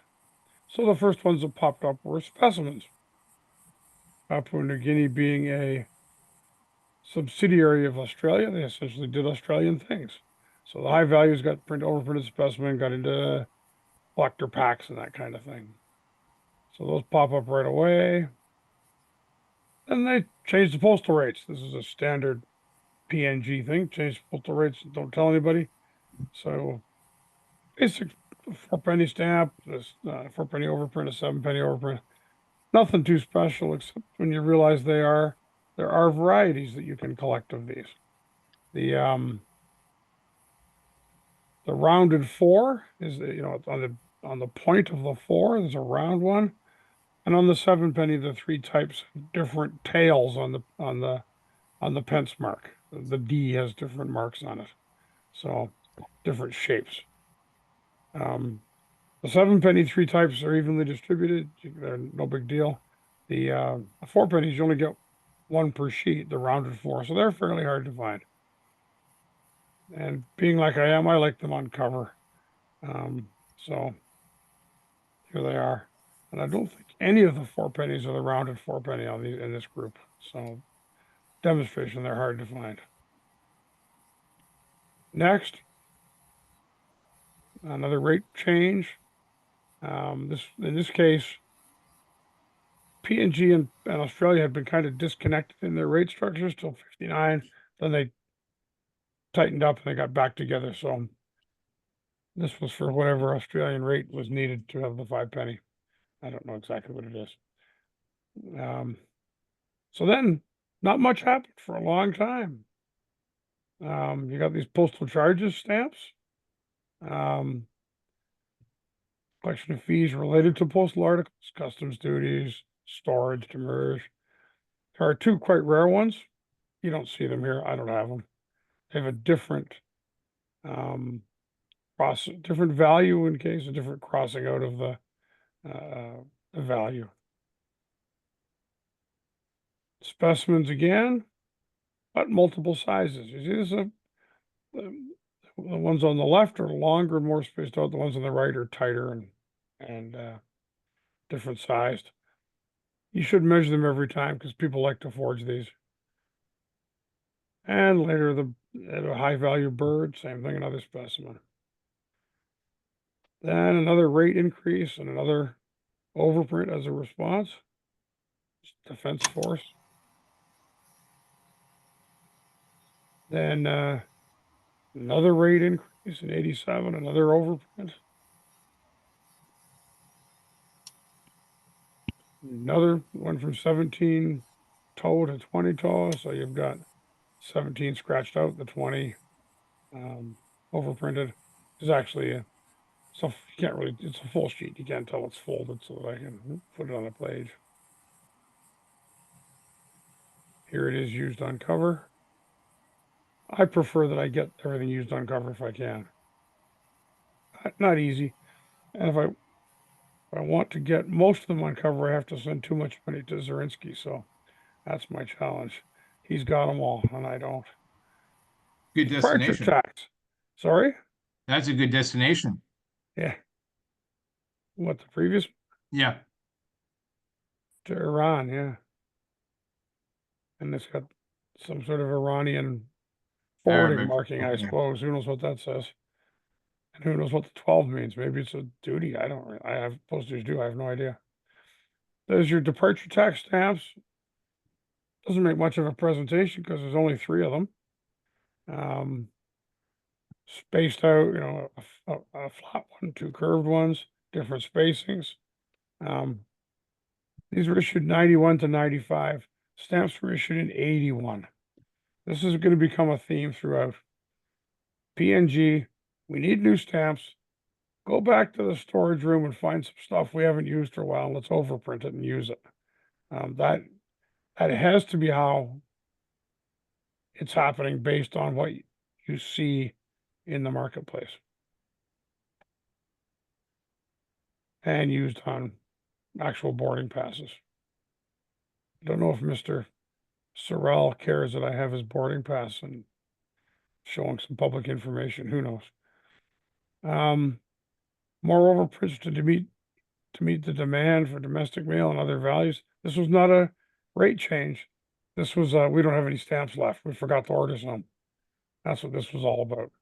So the first ones that popped up were specimens. Papua New Guinea being a subsidiary of Australia, they essentially did Australian things. So the high values got overprinted specimen, got into collector packs and that kind of thing. So those pop up right away. Then they changed the postal rates. This is a standard PNG thing. Change postal rates, don't tell anybody. So basic 4-penny stamp, this 4-penny overprint, a 7-penny overprint. Nothing too special, except when you realize there are varieties that you can collect of these. The rounded 4 is on the point of the 4, there's a round one, and on the 7-penny, the 3 types of different tails on the pence mark. The D has different marks on it, so different shapes. The 7-penny 3 types are evenly distributed. They're no big deal. The 4-pennies, you only get 1 per sheet, the rounded 4, so they're fairly hard to find. And being like I am, I like them on cover. So here they are. And I don't think any of the 4-pennies are the rounded 4-penny in this group. So demonstration, they're hard to find. Next, another rate change. In this case, PNG and Australia had been kind of disconnected in their rate structures till 59. Then they tightened up and they got back together. So this was for whatever Australian rate was needed to have the 5-penny. I don't know exactly what it is. So then not much happened for a long time. You got these postal charges stamps. Collection of fees related to postal articles, customs duties, storage, demurrage. There are 2 quite rare ones. You don't see them here. I don't have them. They have a different different value in case of different crossing out of the value. Specimens again, but multiple sizes. You see this? The ones on the left are longer and more spaced out. The ones on the right are tighter and different sized. You should measure them every time because people like to forge these. And later, a high value bird, same thing, another specimen. Then another rate increase and another overprint as a response. Defense Force. Then another rate increase in 87, another overprint. Another one from 17 toe to 20 toe, so you've got 17 scratched out, the 20 overprinted. Is actually so you can't really, it's a full sheet. You can't tell it's folded so that I can put it on a page. Here it is used on cover. I prefer that I get everything used on cover if I can. Not easy. And if I want to get most of them on cover, I have to send too much money to Zarinsky. So that's my challenge. He's got them all, and I don't. Good Departure destination. tax. Sorry? That's a good destination. Yeah. What, the previous? Yeah. To Iran, yeah. And it's got some sort of Iranian forwarding Arabic. marking, I Yeah. suppose. Who knows what that says? And who knows what the 12 means? Maybe it's a duty. I don't really, I have postage due. I have no idea. There's your departure tax stamps. Doesn't make much of a presentation because there's only 3 of them. Spaced out, you know, a flat one, 2 curved ones, different spacings. These were issued 91 to 95. Stamps were issued in 81. This is going to become a theme throughout. PNG, we need new stamps. Go back to the storage room and find some stuff we haven't used for a while. And let's overprint it and use it. That has to be how it's happening based on what you see in the marketplace and used on actual boarding passes. I don't know if Mr. Sorrell cares that I have his boarding pass and showing some public information. Who knows? More overprints to meet the demand for domestic mail and other values. This was not a rate change. This was we don't have any stamps left. We forgot to order some. That's what this was all about.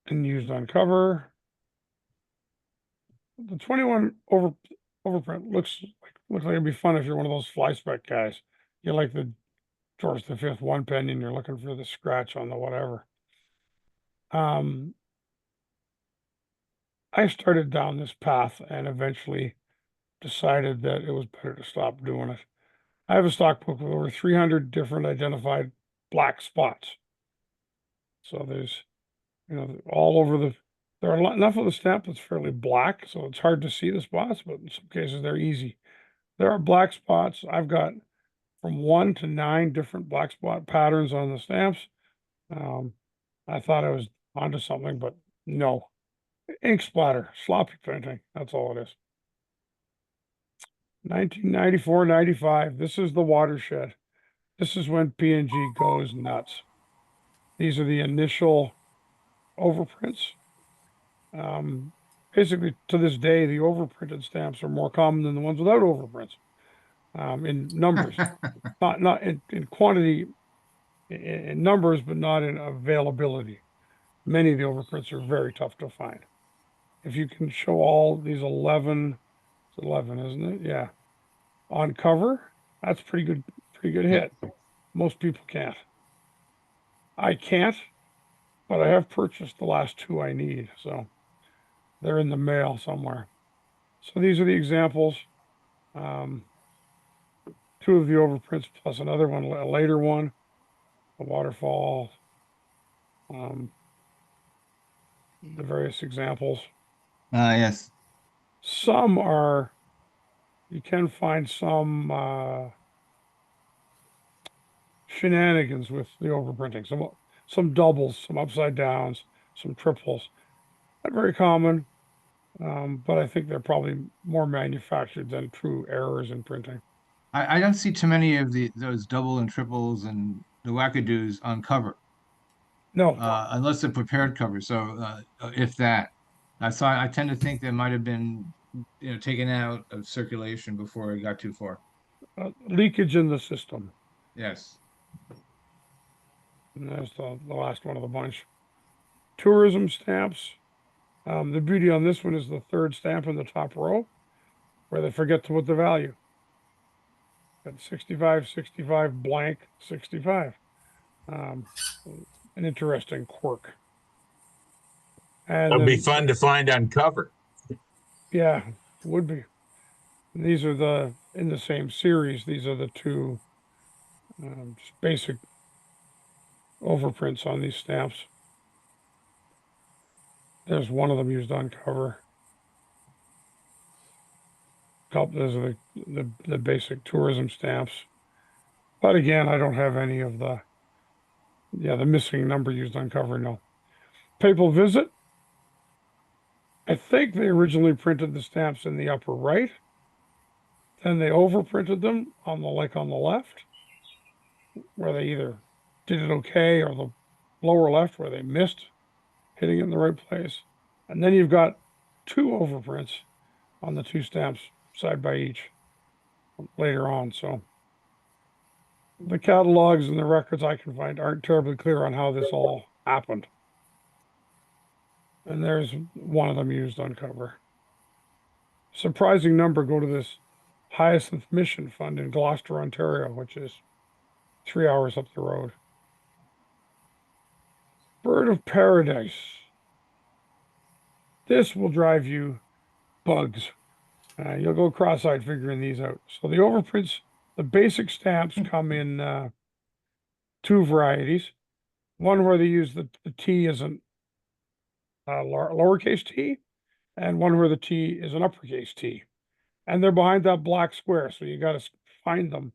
And used on cover. The 21 overprint looks like it'd be fun if you're one of those fly spec guys. You like the George V 1 penny and you're looking for the scratch on the whatever. I started down this path and eventually decided that it was better to stop doing it. I have a stock book with over 300 different identified black spots. So there's, you know, all over there are enough of the stamp that's fairly black, so it's hard to see the spots, but in some cases they're easy. There are black spots. I've got from 1 to 9 different black spot patterns on the stamps. I thought I was onto something, but no. Ink splatter, sloppy printing. That's all it is. 1994, 95. This is the watershed. This is when PNG goes nuts. These are the initial overprints. Basically, to this day, the overprinted stamps are more common than the ones without overprints. In numbers, not in quantity, in numbers, but not in availability. Many of the overprints are very tough to find. If you can show all these 11, it's 11, isn't it? Yeah. On cover, that's pretty good hit. Most people can't. I can't, but I have purchased the last 2 I need, so they're in the mail somewhere. So these are the examples. 2 of the overprints plus another one, a later one, a waterfall, the various examples. Yes. Some are, you can find some shenanigans with the overprinting. Some doubles, some upside downs, some triples. Not very common, but I think they're probably more manufactured than true errors in printing. I don't see too many of those double and triples and the wackadoos on cover, No, unless they're prepared cover. So if that, I tend to think they might have been, you know, taken out of circulation before it got too far. leakage in the system. Yes. And that's the last one of the bunch. Tourism stamps. The beauty on this one is the 3rd stamp in the top row, where they forget to put the value. Got 65, 65, blank, 65. An interesting quirk. And It'll be then, fun to find on cover. yeah, would be. And these are in the same series, these are the two just basic overprints on these stamps. There's one of them used on cover. Those are the basic tourism stamps. But again, I don't have any of the missing number used on cover, no. Papal visit. I think they originally printed the stamps in the upper right. Then they overprinted them on the left, where they either did it okay, or the lower left where they missed hitting it in the right place. And then you've got two overprints on the two stamps side by each later on. So the catalogs and the records I can find aren't terribly clear on how this all happened. And there's one of them used on cover. Surprising number go to this Hyacinth Mission Fund in Gloucester, Ontario, which is 3 hours up the road. Bird of Paradise. This will drive you bugs. You'll go cross-eyed figuring these out. So the overprints, the basic stamps come in two varieties. One where they use the T as an lowercase t, and one where the T is an uppercase T. And they're behind that black square, so you got to find them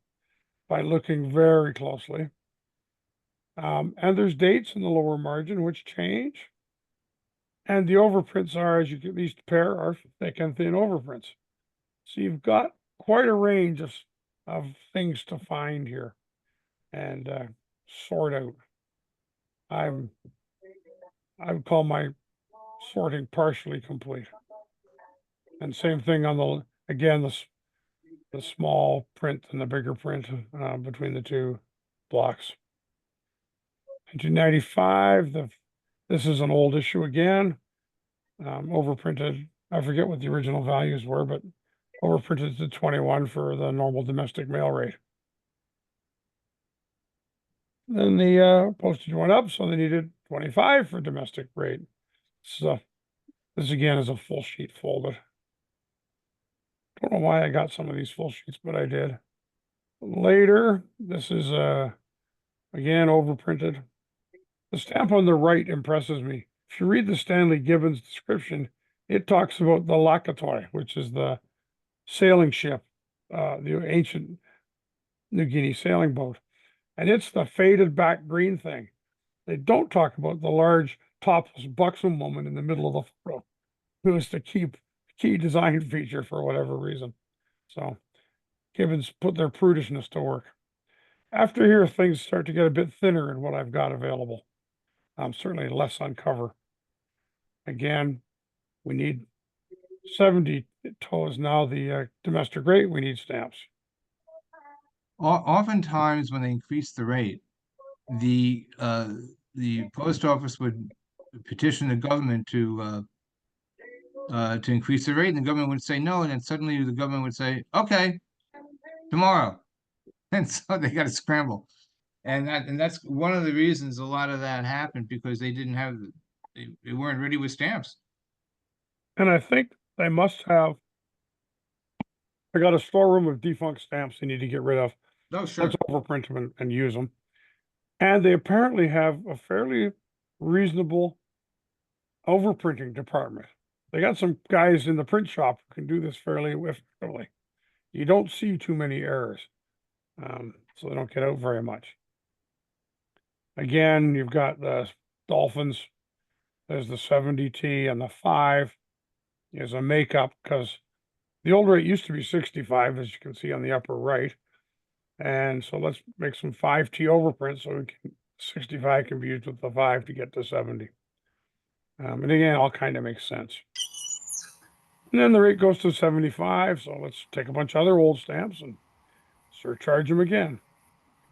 by looking very closely. And there's dates in the lower margin which change. And the overprints are, as you get, these pair are thick and thin overprints. So you've got quite a range of things to find here and sort out. I would call my sorting partially complete. And same thing on the small print and the bigger print between the two blocks. 1995, this is an old issue again, overprinted. I forget what the original values were, but overprinted to 21 for the normal domestic mail rate. Then the postage went up, so they needed 25 for domestic rate. So this again is a full sheet folded. Don't know why I got some of these full sheets, but I did. Later, this is again overprinted. The stamp on the right impresses me. If you read the Stanley Gibbons description, it talks about the Lakatoy, which is the sailing ship, the ancient New Guinea sailing boat. And it's the faded back green thing. They don't talk about the large topless buxom woman in the middle of the photo, who is the key design feature for whatever reason. So Gibbons put their prudishness to work. After here, things start to get a bit thinner in what I've got available. Certainly less on cover. Again, we need 70 toes now. The domestic rate, we need stamps. Oftentimes, when they increase the rate, the post office would petition the government to increase the rate, and the government would say no, and then suddenly the government would say, okay, tomorrow. And so they got to scramble. And that's one of the reasons a lot of that happened, because they didn't have, they weren't ready with stamps. And I think they must have, I got a storeroom of defunct stamps they need to get rid of. Oh, sure. Let's overprint them and use them. And they apparently have a fairly reasonable overprinting department. They got some guys in the print shop who can do this fairly effectively. You don't see too many errors, so they don't get out very much. Again, you've got the dolphins. There's the 70T, and the 5 is a makeup, because the old rate used to be 65, as you can see on the upper right. And so let's make some 5T overprints so we can 65 can be used with the 5 to get to 70. And again, all kind of makes sense. And then the rate goes to 75, so let's take a bunch of other old stamps and surcharge them again.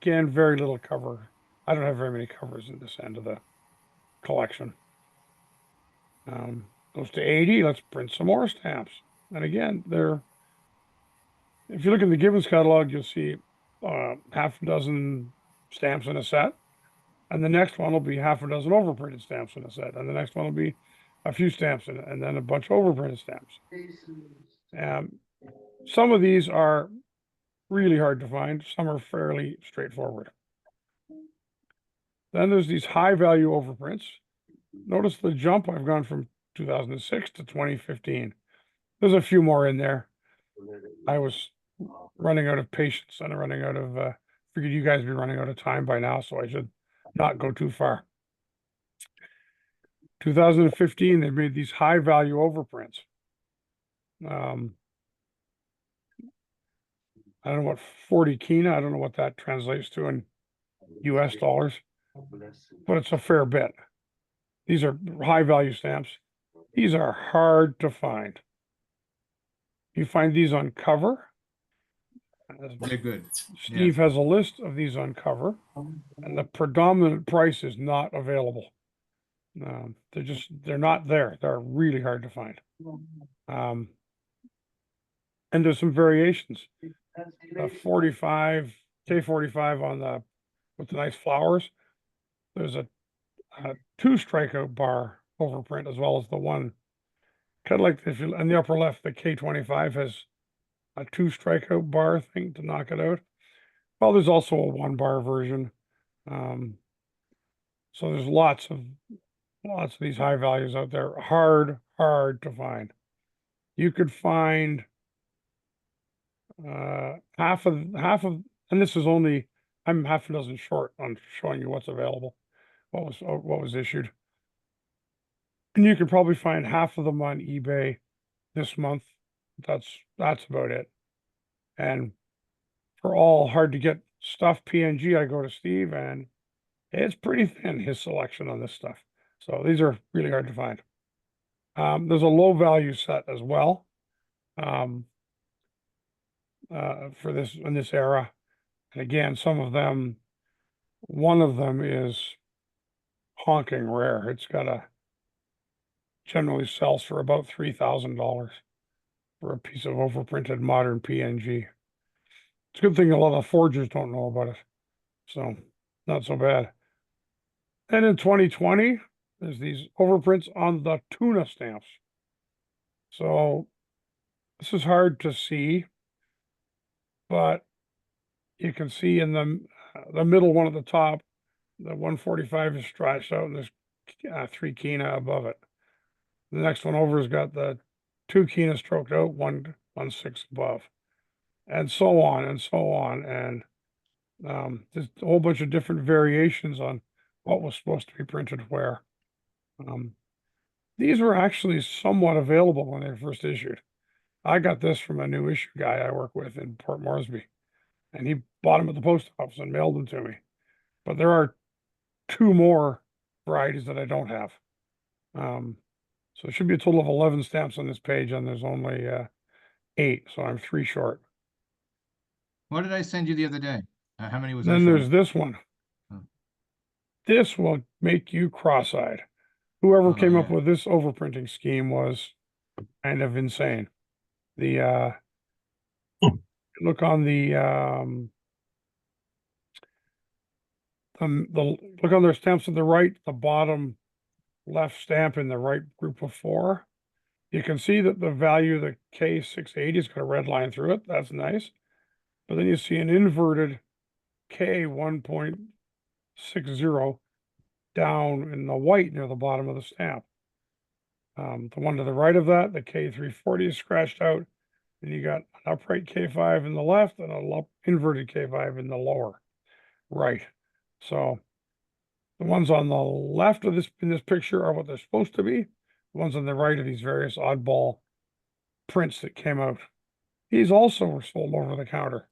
Again, very little cover. I don't have very many covers in this end of the collection. Goes to 80, let's print some more stamps. And again, if you look in the Gibbons catalog, you'll see half a dozen stamps in a set. And the next one will be half a dozen overprinted stamps in a set. And the next one will be a few stamps in it, and then a bunch of overprinted stamps. Some of these are really hard to find. Some are fairly straightforward. Then there's these high value overprints. Notice the jump. I've gone from 2006 to 2015. There's a few more in there. I was running out of patience and running out of, figured you guys would be running out of time by now, so I should not go too far. 2015, they made these high value overprints. I don't know what 40 kina, I don't know what that translates to in US dollars, but it's a fair bit. These are high value stamps. These are hard to find. You find these on cover. They're good. Steve has a list of these on cover, and the predominant price is not available. They're not there. They're really hard to find. And there's some variations. 45, K45 on the, with the nice flowers. There's a 2 strikeout bar overprint as well as the one. Kind of like if you, in the upper left, the K25 has a 2 strikeout bar thing to knock it out. Well, there's also a 1 bar version. So there's lots of these high values out there. Hard to find. You could find half of, and this is only, I'm half a dozen short on showing you what's available, what was issued. And you could probably find half of them on eBay this month. That's about it. And for all hard to get stuff PNG, I go to Steve, and it's pretty thin, his selection on this stuff. So these are really hard to find. There's a low value set as well. For this, in this era. And again, some of them, one of them is honking rare. It's got generally sells for about $3,000 for a piece of overprinted modern PNG. It's a good thing a lot of forgers don't know about it. So not so bad. And in 2020, there's these overprints on the tuna stamps. So this is hard to see, but you can see in the middle one at the top, the 145 is stretched out and there's 3 kina above it. The next one over has got the 2 kina stroked out, 1.6 above, and so on and so on. And there's a whole bunch of different variations on what was supposed to be printed where. These were actually somewhat available when they were first issued. I got this from a new issue guy I work with in Port Moresby, and he bought them at the post office and mailed them to me. But there are 2 more varieties that I don't have. So it should be a total of 11 stamps on this page, and there's only 8, so I'm 3 short. What did I send you the other day? How many was I Then short? there's this one. Oh. This will make you cross-eyed. Whoever Oh, came up yeah. with this overprinting scheme was kind of insane. The look on the look on their stamps to the right, the bottom left stamp in the right group of 4. You can see that the value of the K680 has got a red line through it. That's nice. But then you see an inverted K 1.60 down in the white near the bottom of the stamp. The one to the right of that, the K340 is scratched out. And you got an upright K5 in the left and an inverted K5 in the lower right. So the ones on the left of this in this picture are what they're supposed to be. The ones on the right are these various oddball prints that came out. These also were sold over the counter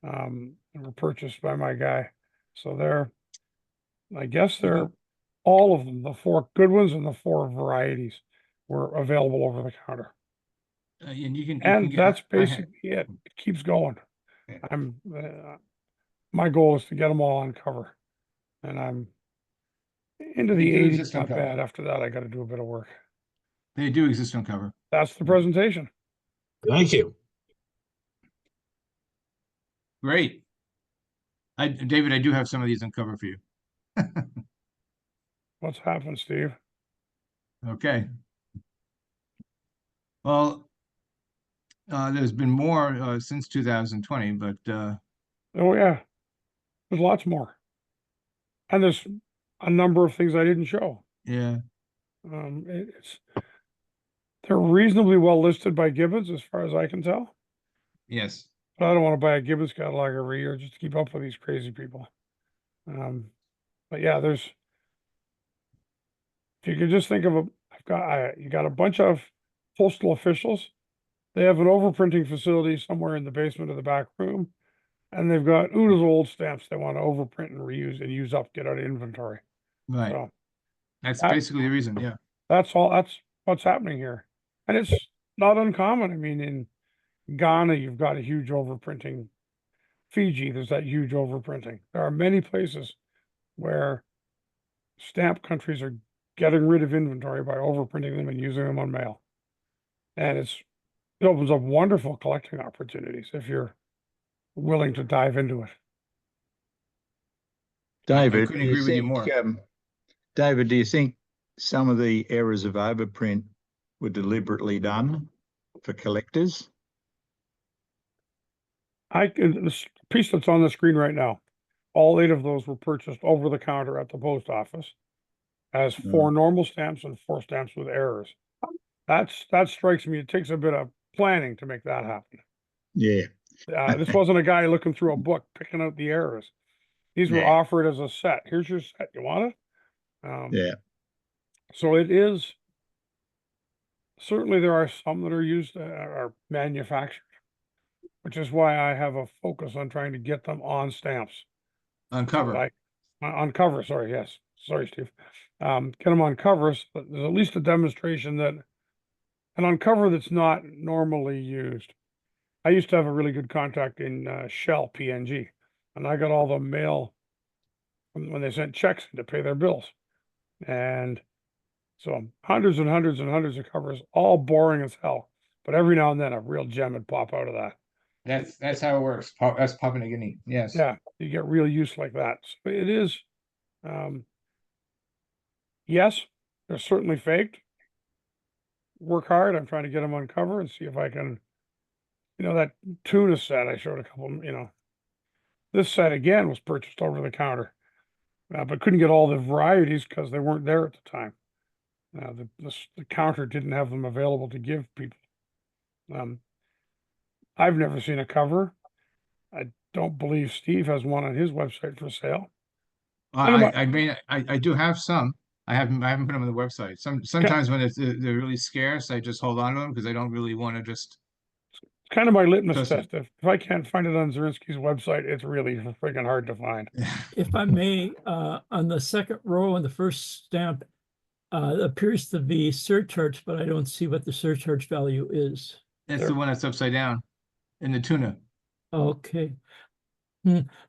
and were purchased by my guy. So I guess they're all of them, the 4 good ones and the 4 varieties were available over the counter. And you can And get, that's basically it. It keeps going. Yeah. My goal is to get them all on cover, and I'm into They the do 80s. exist on Not cover. bad. After that, I got to do a bit of work. They do exist on cover. That's the presentation. Thank you. Great. David, I do have some of these on cover for you. What's happened, Steve? Okay. Well, There's been more since 2020, but Oh, yeah, there's lots more. And there's a number of things I didn't show. yeah, They're reasonably well listed by Gibbons as far as I can tell. yes. But I don't want to buy a Gibbons catalog every year just to keep up with these crazy people. But yeah, if you could just think of you got a bunch of postal officials. They have an overprinting facility somewhere in the basement of the back room. And they've got oodles of old stamps they want to overprint and reuse and use up, get out of inventory. Right. So That's that- basically the reason. Yeah. that's what's happening here. And it's not uncommon. I mean, in Ghana, you've got a huge overprinting. Fiji, there's that huge overprinting. There are many places where stamp countries are getting rid of inventory by overprinting them and using them on mail. And it opens up wonderful collecting opportunities if you're willing to dive into it. David, couldn't do you agree with you think, more. David, do you think some of the errors of overprint were deliberately done for collectors? This piece that's on the screen right now, all 8 of those were purchased over the counter at the post office as 4 normal stamps and 4 stamps with errors. That strikes me. It takes a bit of planning to make that happen. Yeah. This wasn't a guy looking through a book picking out the errors. These were Yeah. offered as a set. Here's your set. You want it? Yeah. So it is. Certainly, there are some that are used are manufactured, which is why I have a focus on trying to get them on stamps. On cover. On cover. Sorry, yes. Sorry, Steve. Get them on covers. But there's at least a demonstration that an on cover that's not normally used. I used to have a really good contact in Shell PNG, and I got all the mail when they sent checks in to pay their bills. And so hundreds and hundreds and hundreds of covers, all boring as hell. But every now and then a real gem would pop out of that. That's how it works. That's Papua New Guinea. Yes. Yeah, you get real use like that. So it is, yes, they're certainly faked. Work hard. I'm trying to get them on cover and see if I can, that tuna set I showed a couple, this set again was purchased over the counter, but couldn't get all the varieties because they weren't there at the time. The counter didn't have them available to give people. I've never seen a cover. I don't believe Steve has one on his website for sale. I do have some. I haven't put them on the website. Sometimes when they're really scarce, I just hold on to them because I don't really want to just. It's kind of my litmus test. If I can't find it on Zirinsky's website, it's really freaking hard to find. If I may, on the second row on the first stamp, appears to be surcharge, but I don't see what the surcharge value is. That's the one that's upside down in the tuna. Okay.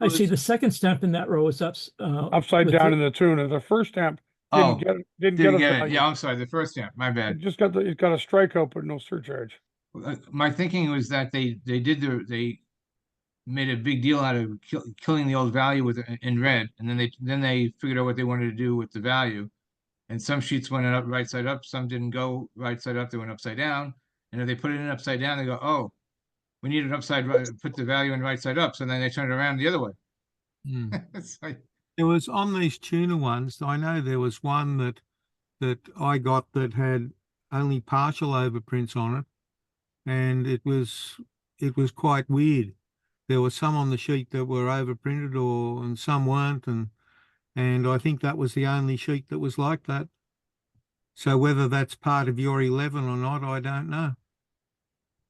I see the second stamp in that row is upside down in the tuna. The first stamp didn't get it. Yeah, I'm sorry. The first stamp, my bad. It got a strikeout, but no surcharge. My thinking was that they made a big deal out of killing the old value in red, and then they figured out what they wanted to do with the value. And some sheets went up right side up, some didn't go right side up, they went upside down. And if they put it in upside down, they go, oh, we need it put the value in right side up. So then they turn it around the other way. It's like, there was on these tuna ones, I know there was one that I got that had only partial overprints on it, and it was quite weird. There were some on the sheet that were overprinted and some weren't, and I think that was the only sheet that was like that. So whether that's part of your 11 or not, I don't know.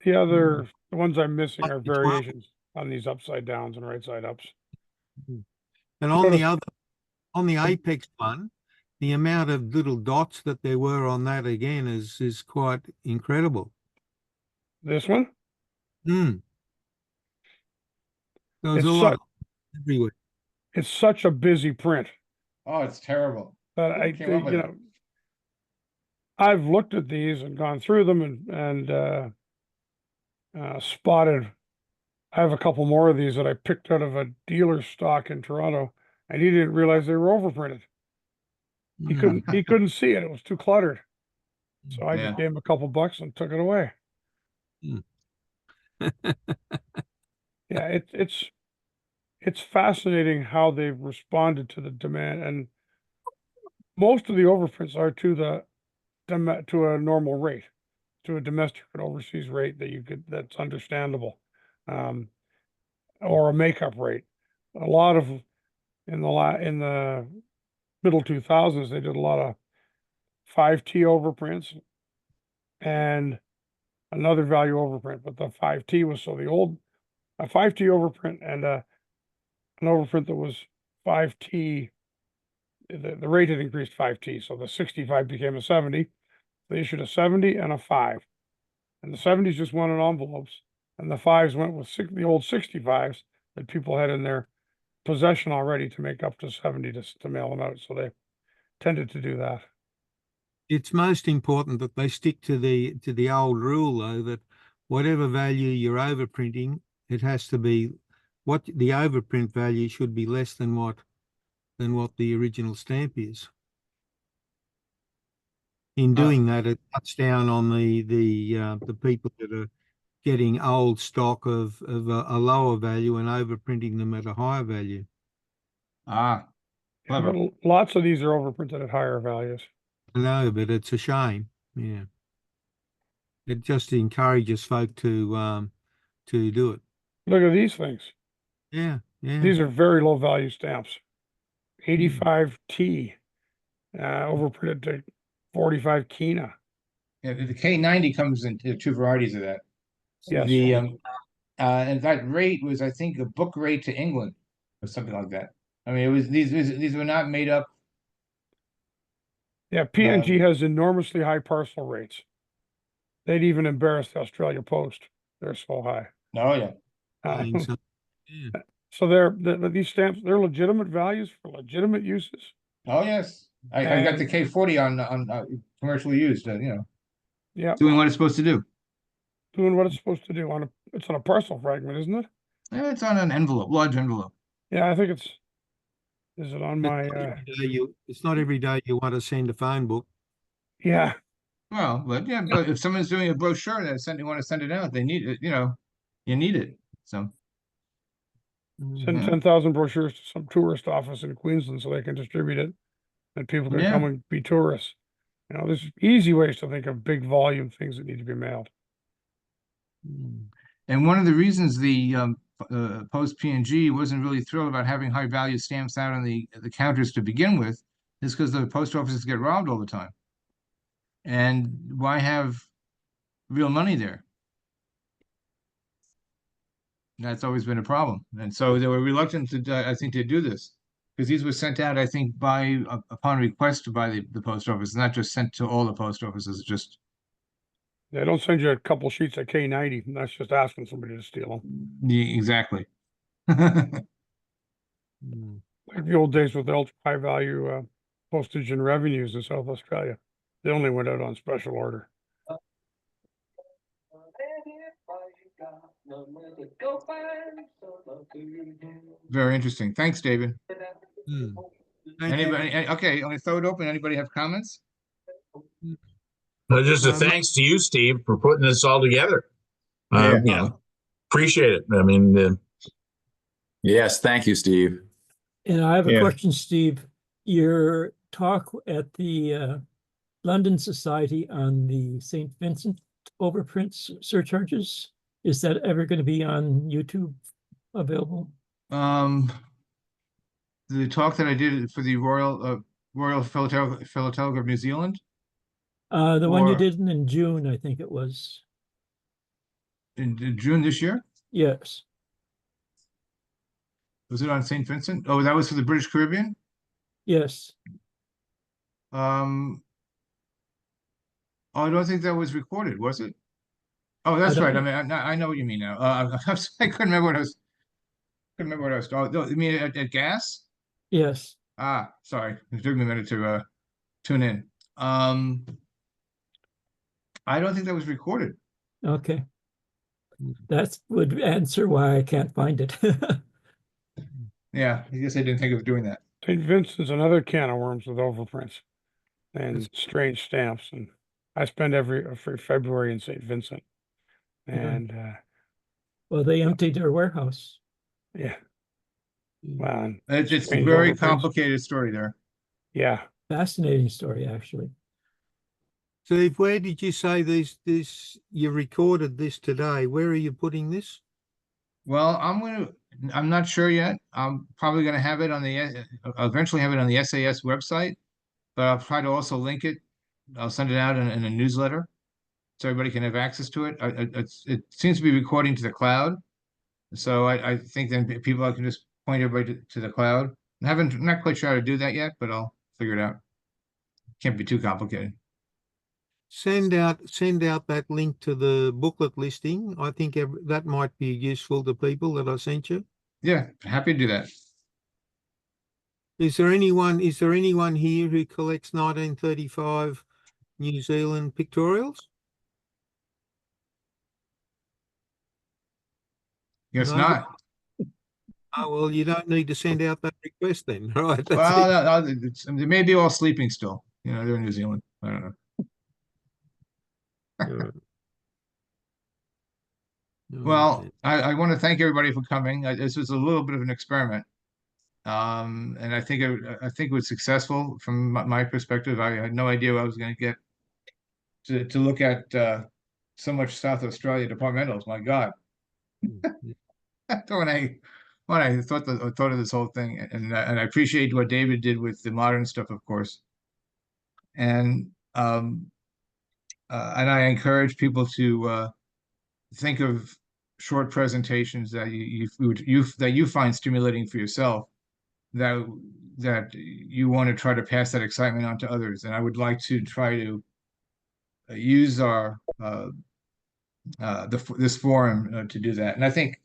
The ones I'm missing are variations on these upside downs and right side ups. And on the Apex one, the amount of little dots that there were on that again is quite incredible. This one? There's a lot everywhere. It's such a busy print. Oh, it's terrible. But I've looked at these and gone through them and spotted. I have a couple more of these that I picked out of a dealer's stock in Toronto, and he didn't realize they were overprinted. He couldn't see it. It was too cluttered. So I just gave him a couple bucks and took it away. Yeah, it's fascinating how they've responded to the demand, and most of the overprints are to a normal rate, to a domestic and overseas rate that's understandable, or a makeup rate. A lot of in the middle 2000s, they did a lot of 5T overprints and another value overprint, but the 5T was so a 5T overprint and an overprint that was 5T, the rate had increased 5T, so the 65 became a 70. They issued a 70 and a 5. And the 70s just went in envelopes, and the 5s went with the old 65s that people had in their possession already to make up to 70 to mail them out. So they tended to do that. It's most important that they stick to the old rule, though, that whatever value you're overprinting, it has to be what the overprint value should be less than what the original stamp is. In doing that, it cuts down on the people that are getting old stock of a lower value and overprinting them at a higher value. Ah, Yeah, clever. but lots of these are overprinted at higher values. I know, but it's a shame. Yeah, it just encourages folk to do it. Look at these things. Yeah, yeah. These are very low value stamps. 85T, overprinted to 45 Kina. Yeah, the K90 comes in two varieties of that. Yes. And that rate was, I think, a book rate to England or something like that. I mean, it was these were not made up. Yeah, PNG has enormously high parcel rates. They'd even embarrass the Australia Post. They're so high. Oh yeah. Yeah. So these stamps, they're legitimate values for legitimate uses. Oh yes. I got the K40 on commercially used. Yeah, Doing what it's supposed to do. doing what it's supposed to do it's on a parcel fragment, isn't it? Yeah, it's on an envelope, large envelope. Yeah, I think is it on my, It's not every day you want to send a phone book. yeah. Well, but if someone's doing a brochure that want to send it out, they need it, you need it. So Send 10,000 brochures to some tourist office in Queensland so they can distribute it and people can come and be tourists. There's easy ways to think of big volume things that need to be mailed. And one of the reasons the Post PNG wasn't really thrilled about having high value stamps out on the counters to begin with is because the post offices get robbed all the time. And why have real money there? That's always been a problem. And so they were reluctant to, I think, to do this because these were sent out, I think, upon request by the post office, not just sent to all the post offices. Just They don't send you a couple sheets of K90. And that's just asking somebody to steal them. yeah, exactly. Like the old days with the ultra high value postage and revenues in South Australia. They only went out on special order. Very interesting. Thanks, David. Thank Anybody? Okay, I'm gonna throw it open. Anybody have comments? Just a thanks to you, Steve, for putting this all together. Appreciate it. I mean, Yes, thank you, Steve. And I have a question, Steve. Your talk at the London Society on the St. Vincent overprints surcharges, is that ever going to be on YouTube available? The talk that I did for the Royal Philatelic of New Zealand. The one you did in June, I think it was. In June this year? Yes. Was it on St. Vincent? Oh, that was for the British Caribbean? Yes. Oh, I don't think that was recorded, was it? Oh, that's right. I mean, I know what you mean now. I couldn't remember what I was. Couldn't remember what I was. Oh, you mean at gas? Yes. Ah, sorry. It took me a minute to tune in. I don't think that was recorded. Okay. That would answer why I can't find it. Yeah, I guess I didn't think of doing that. St. Vincent's another can of worms with overprints and strange stamps. And I spend every February in St. Vincent. And Well, they emptied their warehouse. Yeah. Wow. It's a strange very overprints. complicated story there. Yeah. Fascinating story, actually. Steve, where did you say you recorded this today? Where are you putting this? Well, I'm not sure yet. I'm probably gonna have it on I'll eventually have it on the SAS website, but I'll try to also link it. I'll send it out in a newsletter so everybody can have access to it. It seems to be recording to the cloud. So I think then people can just point everybody to the cloud. I'm not quite sure how to do that yet, but I'll figure it out. Can't be too complicated. Send out that link to the booklet listing. I think that might be useful to people that I sent you. Yeah, happy to do that. Is there anyone here who collects 1935 New Zealand pictorials? Guess No? not. Oh, well, you don't need to send out that request then, right? That's Well, it. they may be all sleeping still. You know, they're in New Zealand. I don't know. Well, I want to thank everybody for coming. This was a little bit of an experiment. And I think it was successful from my perspective. I had no idea I was going to get to look at so much South Australia departmentals. My God. when I thought of this whole thing, and I appreciate what David did with the modern stuff, of course. And I encourage people to think of short presentations that you find stimulating for yourself, that you want to try to pass that excitement on to others. And I would like to try to use our this forum to do that. And I think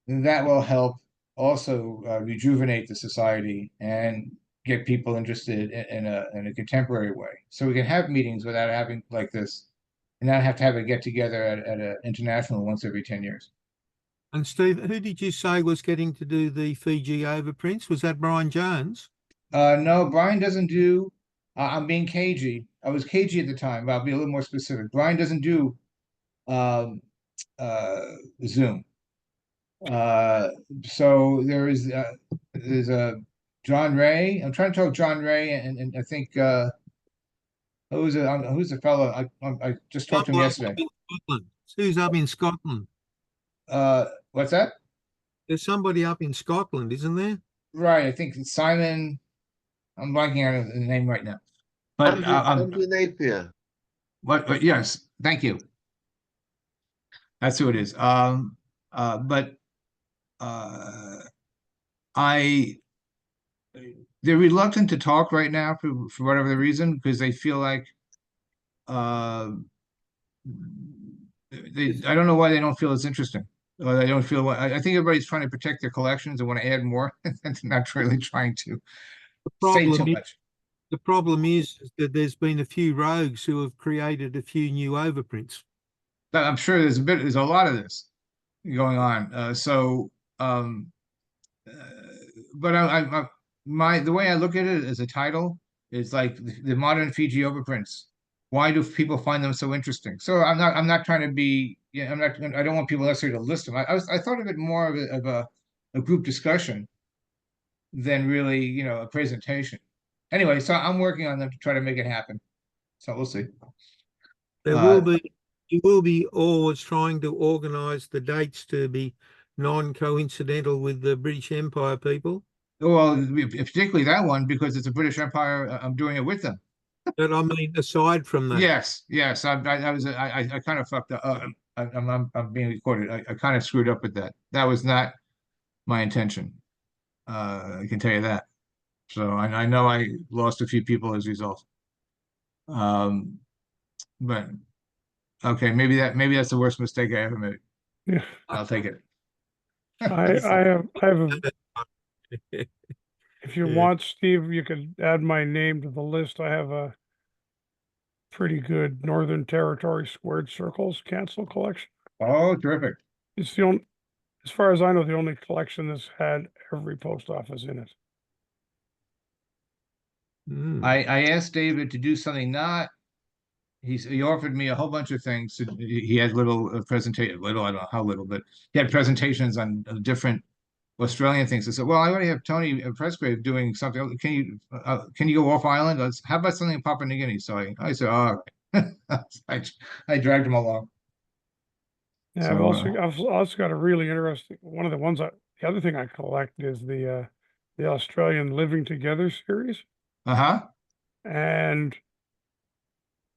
that will help also rejuvenate the society and get people interested in a contemporary way. So we can have meetings without having like this, and not have to have a get together at an international once every 10 years. And Steve, who did you say was getting to do the Fiji overprints? Was that Brian Jones? No, Brian doesn't do. I'm being cagey. I was cagey at the time, but I'll be a little more specific. Brian doesn't do Zoom. So there's a John Ray. I'm trying to talk John Ray, and I think who's the fellow? I just talked to him yesterday. Who's up in Scotland? What's that? There's somebody up in Scotland, isn't there? Right. I think it's Simon. I'm blanking on the name right now. But Andrew Napier. But yes, thank you. That's who it is. But they're reluctant to talk right now for whatever the reason, because they feel like I don't know why they don't feel it's interesting. Or they don't feel I think everybody's trying to protect their collections and want to add more and not really trying to say too much. The problem is that there's been a few rogues who have created a few new overprints. I'm sure there's a lot of this going on. But the way I look at it as a title is like the modern Fiji overprints. Why do people find them so interesting? So I'm not trying to be. Yeah, I don't want people necessarily to list them. I thought of it more of a group discussion than really a presentation. Anyway, so I'm working on them to try to make it happen. So we'll see. You will be always trying to organise the dates to be non-coincidental with the British Empire people. Well, particularly that one, because it's a British Empire. I'm doing it with them. But I mean, aside from that. Yes. I kind of fucked up. I'm being recorded. I kind of screwed up with that. That was not my intention. I can tell you that. So I know I lost a few people as a result. But okay, maybe that's the worst mistake I ever made. Yeah. I'll take it. I have if you want, Steve, you can add my name to the list. I have a pretty good Northern Territory squared circles cancel collection. Oh, terrific. It's the only, as far as I know, the only collection that's had every post office in it. I asked David to do something not he offered me a whole bunch of things. He had little presentation, little, I don't know how little, but he had presentations on different Australian things. I said, well, I already have Tony Presgrave doing something else. Can you go off island? How about something in Papua New Guinea? So I said, oh, I dragged him along. Yeah, So, I've also got a really interesting one of the ones the other thing I collect is the Australian Living Together series, uh-huh. and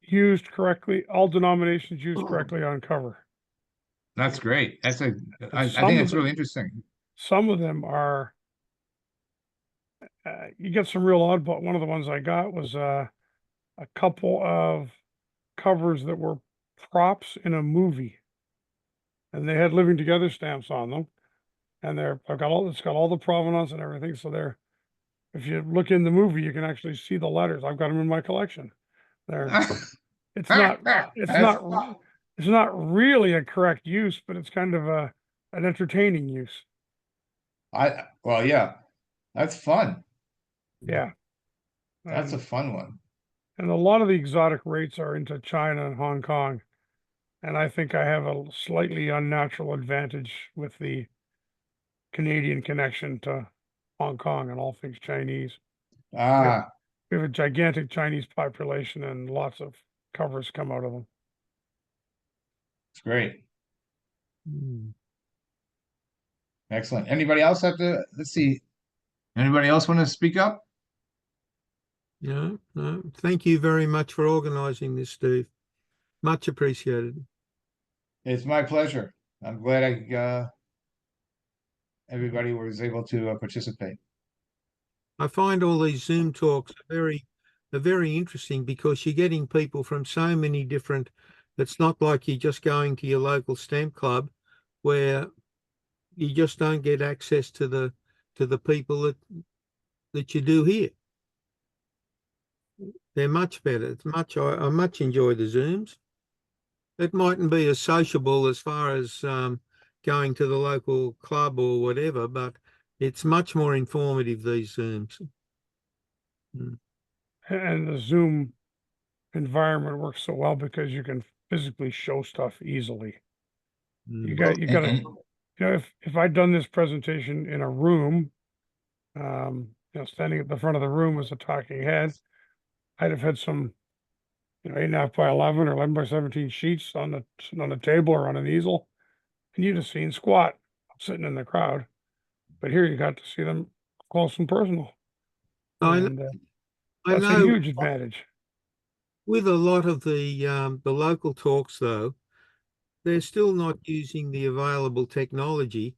used correctly, all denominations used correctly on cover. That's great. I think some that's of really them- interesting. Some of them are, you get some real odd, but one of the ones I got was a couple of covers that were props in a movie, and they had Living Together stamps on them, and it's got all the provenance and everything. So if you look in the movie, you can actually see the letters. I've got them in my collection. It's not really a correct use, but it's kind of an entertaining use. Well, yeah, that's fun. Yeah. That's a fun one. And a lot of the exotic rates are into China and Hong Kong. And I think I have a slightly unnatural advantage with the Canadian connection to Hong Kong and all things Chinese. We have a gigantic Chinese population and lots of covers come out of them. It's great. Excellent. Anybody else let's see. Anybody else want to speak up? No. Thank you very much for organizing this, Steve. Much appreciated. It's my pleasure. I'm glad everybody was able to participate. I find all these Zoom talks are very interesting because you're getting people from so many different. It's not like you're just going to your local stamp club where you just don't get access to the people that you do here. They're much better. I much enjoy the Zooms. It mightn't be as sociable as far as going to the local club or whatever, but it's much more informative, these Zooms. And the Zoom environment works so well because you can physically show stuff easily. You got to, if I'd done this presentation in a room, standing at the front of the room as a talking head, I'd have had some, 8.5 by 11 or 11 by 17 sheets sitting on the table or on an easel, and you'd have seen squat sitting in the crowd. But here you got to see them close and personal. And that's a huge advantage. With a lot of the local talks, though, they're still not using the available technology.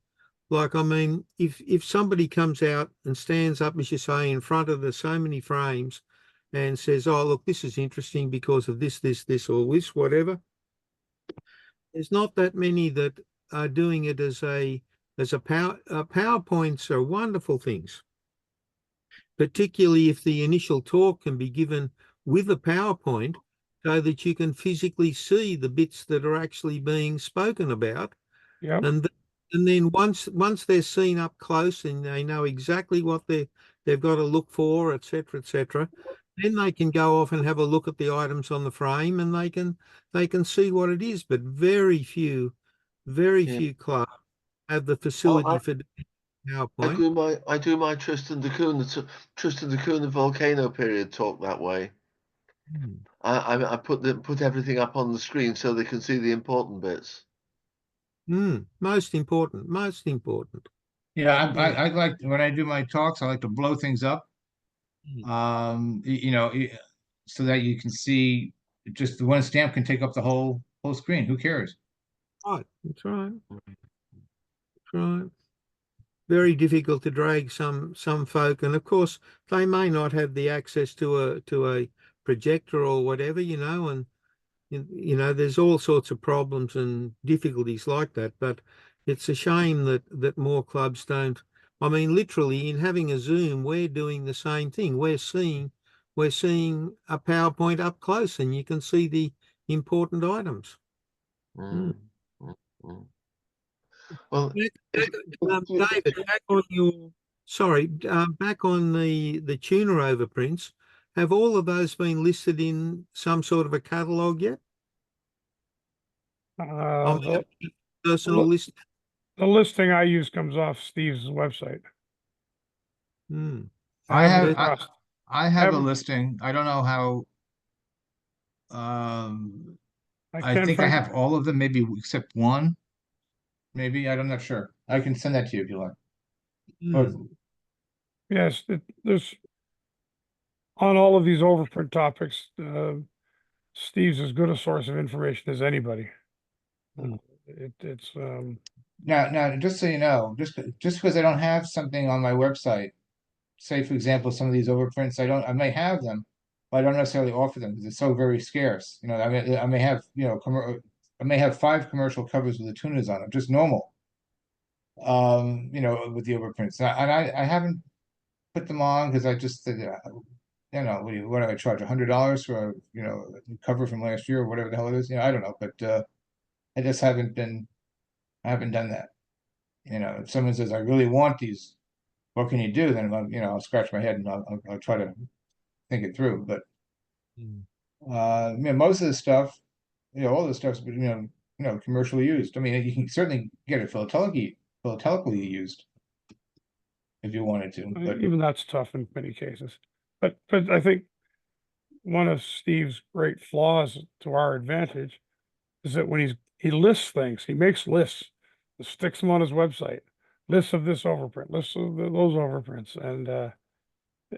Like, I mean, if somebody comes out and stands up, as you say, in front of so many frames and says, oh, look, this is interesting because of this, or this, whatever, there's not that many that are doing it as PowerPoints are wonderful things, particularly if the initial talk can be given with a PowerPoint so that you can physically see the bits that are actually being spoken about. Yeah. And then once they're seen up close and they know exactly what they've got to look for, et cetera, then they can go off and have a look at the items on the frame and they can see what it is. But very few clubs have the facility for PowerPoint. I do my Tristan da Cunha volcano period talk that way. I put everything up on the screen so they can see the important bits. Most important. Yeah, I like, when I do my talks, I like to blow things up. So that you can see, just the one stamp can take up the whole screen. Who cares? Right, that's right. Very difficult to drag some folk, and of course they may not have the access to a projector or whatever, and there's all sorts of problems and difficulties like that. But it's a shame that more clubs don't. I mean, literally, in having a Zoom, we're doing the same thing. We're seeing a PowerPoint up close, and you can see the important items. Well, David, back on the tuner overprints. have all of those been listed in some sort of a catalogue yet? On The, the personal li- list? the listing I use comes off Steve's website. Hmm. I have, haven't crossed- I have a haven't- listing. I don't know how, I can't think I find- have all of them, maybe except one. Maybe, I'm not sure. I can send that to you if you like. Or- Hmm. Yes, there's on all of these overprint topics, Steve's as good a source of information as anybody. It's Now, just so you know, just because I don't have something on my website, say for example, some of these overprints, I may have them, but I don't necessarily offer them because it's so very scarce. You know, I may have, you know, I may have 5 commercial covers with the tunas on them, just normal. You know, with the overprints, and I haven't put them on because I just you know, what do I charge, $100 for a, you know, cover from last year or whatever the hell it is? You know, I don't know, but I just haven't done that. You know, if someone says I really want these, what can you do? Then you know, I'll scratch my head and I'll try to think it through. But you know, most of the stuff, you know, all the stuff's been, you know, commercially used. I mean, you can certainly get it philatelically used if you wanted to. But even that's tough in many cases. But I think one of Steve's great flaws to our advantage is that when he lists things, he makes lists, and sticks them on his website, lists of this overprint, lists of those overprints, and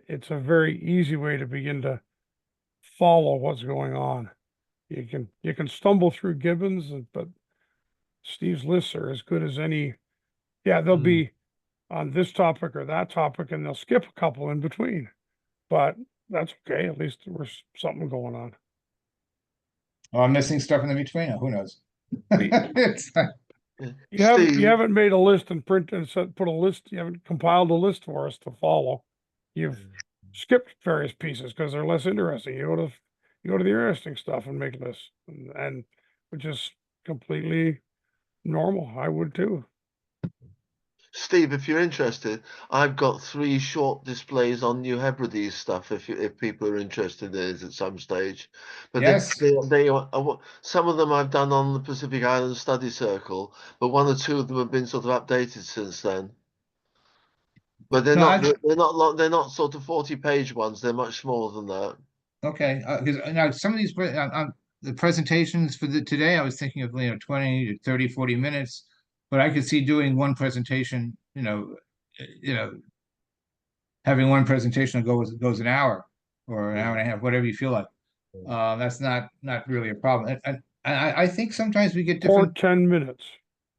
it's a very easy way to begin to follow what's going on. You can stumble through Gibbons, but Steve's lists are as good as any. Yeah, they'll be on this topic or that topic, and they'll skip a couple in between, but that's okay. At least there was something going on. oh, I'm missing stuff in the between. Who knows? It's You haven't made a list and put a list. You haven't compiled a list for us to follow. You've skipped various pieces because they're less interesting. You go to the interesting stuff and make lists, and which is completely normal. I would too. Steve, if you're interested, I've got 3 short displays on New Hebrides stuff. If people are interested in it at some stage, but yes. they are, some of them I've done on the Pacific Island Study Circle, but 1 or 2 of them have been sort of updated since then. But they're No, not long. They're not sort of 40-page ones. They're much smaller than that. Okay, because now some of these the presentations for today, I was thinking of, you know, 20 to 30, 40 minutes, but I could see doing one presentation, you know, having one presentation that goes an hour or an hour and a half, whatever you feel like. That's not really a problem. And I think sometimes we get Or different 10 minutes.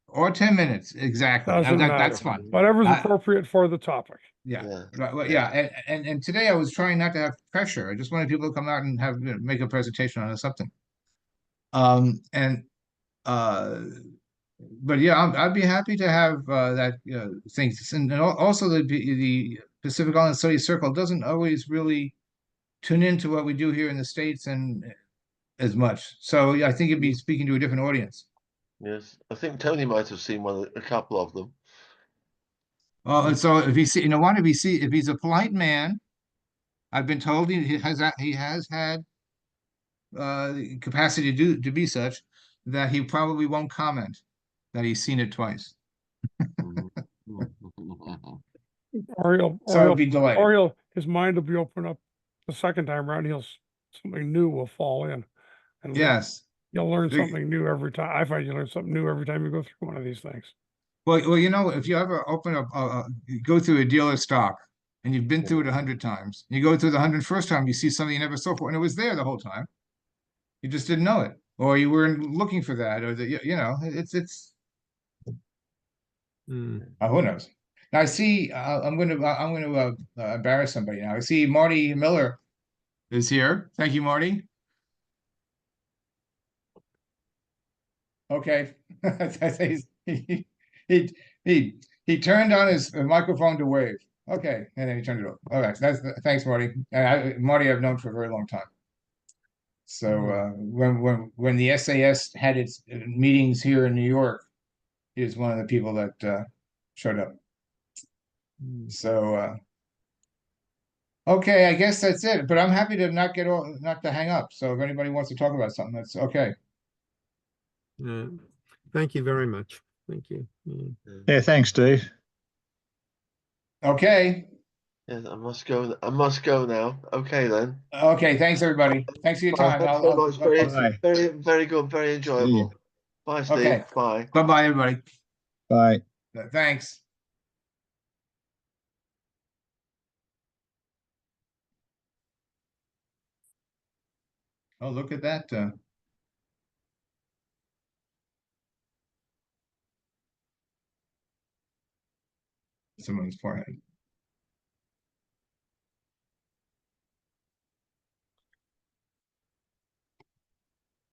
or 10 minutes, exactly. Doesn't matter. That's fine. Whatever's appropriate for the topic. Yeah, right. Well, yeah, and today I was trying not to have pressure. I just wanted people to come out and have, you know, make a presentation on something. And but yeah, I'd be happy to have that things, and also the Pacific Island Study Circle doesn't always really tune into what we do here in the States and as much. So yeah, I think it'd be speaking to a different audience. Yes, I think Tony might have seen a couple of them. Well, and so if if he's a polite man, I've been told he has had the capacity to be such that he probably won't comment that he's seen it twice. So it'll be delayed. Or his mind will be open up the second time around. Something new will fall in. And yes, you'll learn something new every time. I find you learn something new every time you go through one of these things. Well, you know, if you ever open up, go through a dealer stock and you've been through it 100 times, you go through the 101st time, you see something you never saw before, and it was there the whole time. You just didn't know it, or you weren't looking for that, or you know, it's. Who knows? Now I see. I'm going to embarrass somebody now. I see Marty Miller is here. Thank you, Marty. Okay, he turned on his microphone to wave. Okay, and then he turned it off. All right, thanks, Marty. Marty, I've known for a very long time. So when the SAS had its meetings here in New York, he was one of the people that showed up. So Okay, I guess that's it, but I'm happy to not to hang up. So if anybody wants to talk about something, that's okay. Thank you very much. Thank you. Yeah. Yeah, thanks, Steve. Okay. Yes, I must go. I must go now. Okay then. Okay, thanks everybody. Thanks for your time. Thanks so much. Very, Bye. very good. Very enjoyable. Bye, Steve. Okay. Bye. Bye-bye, everybody. Bye. Thanks. Oh, look at that. Someone's forehead.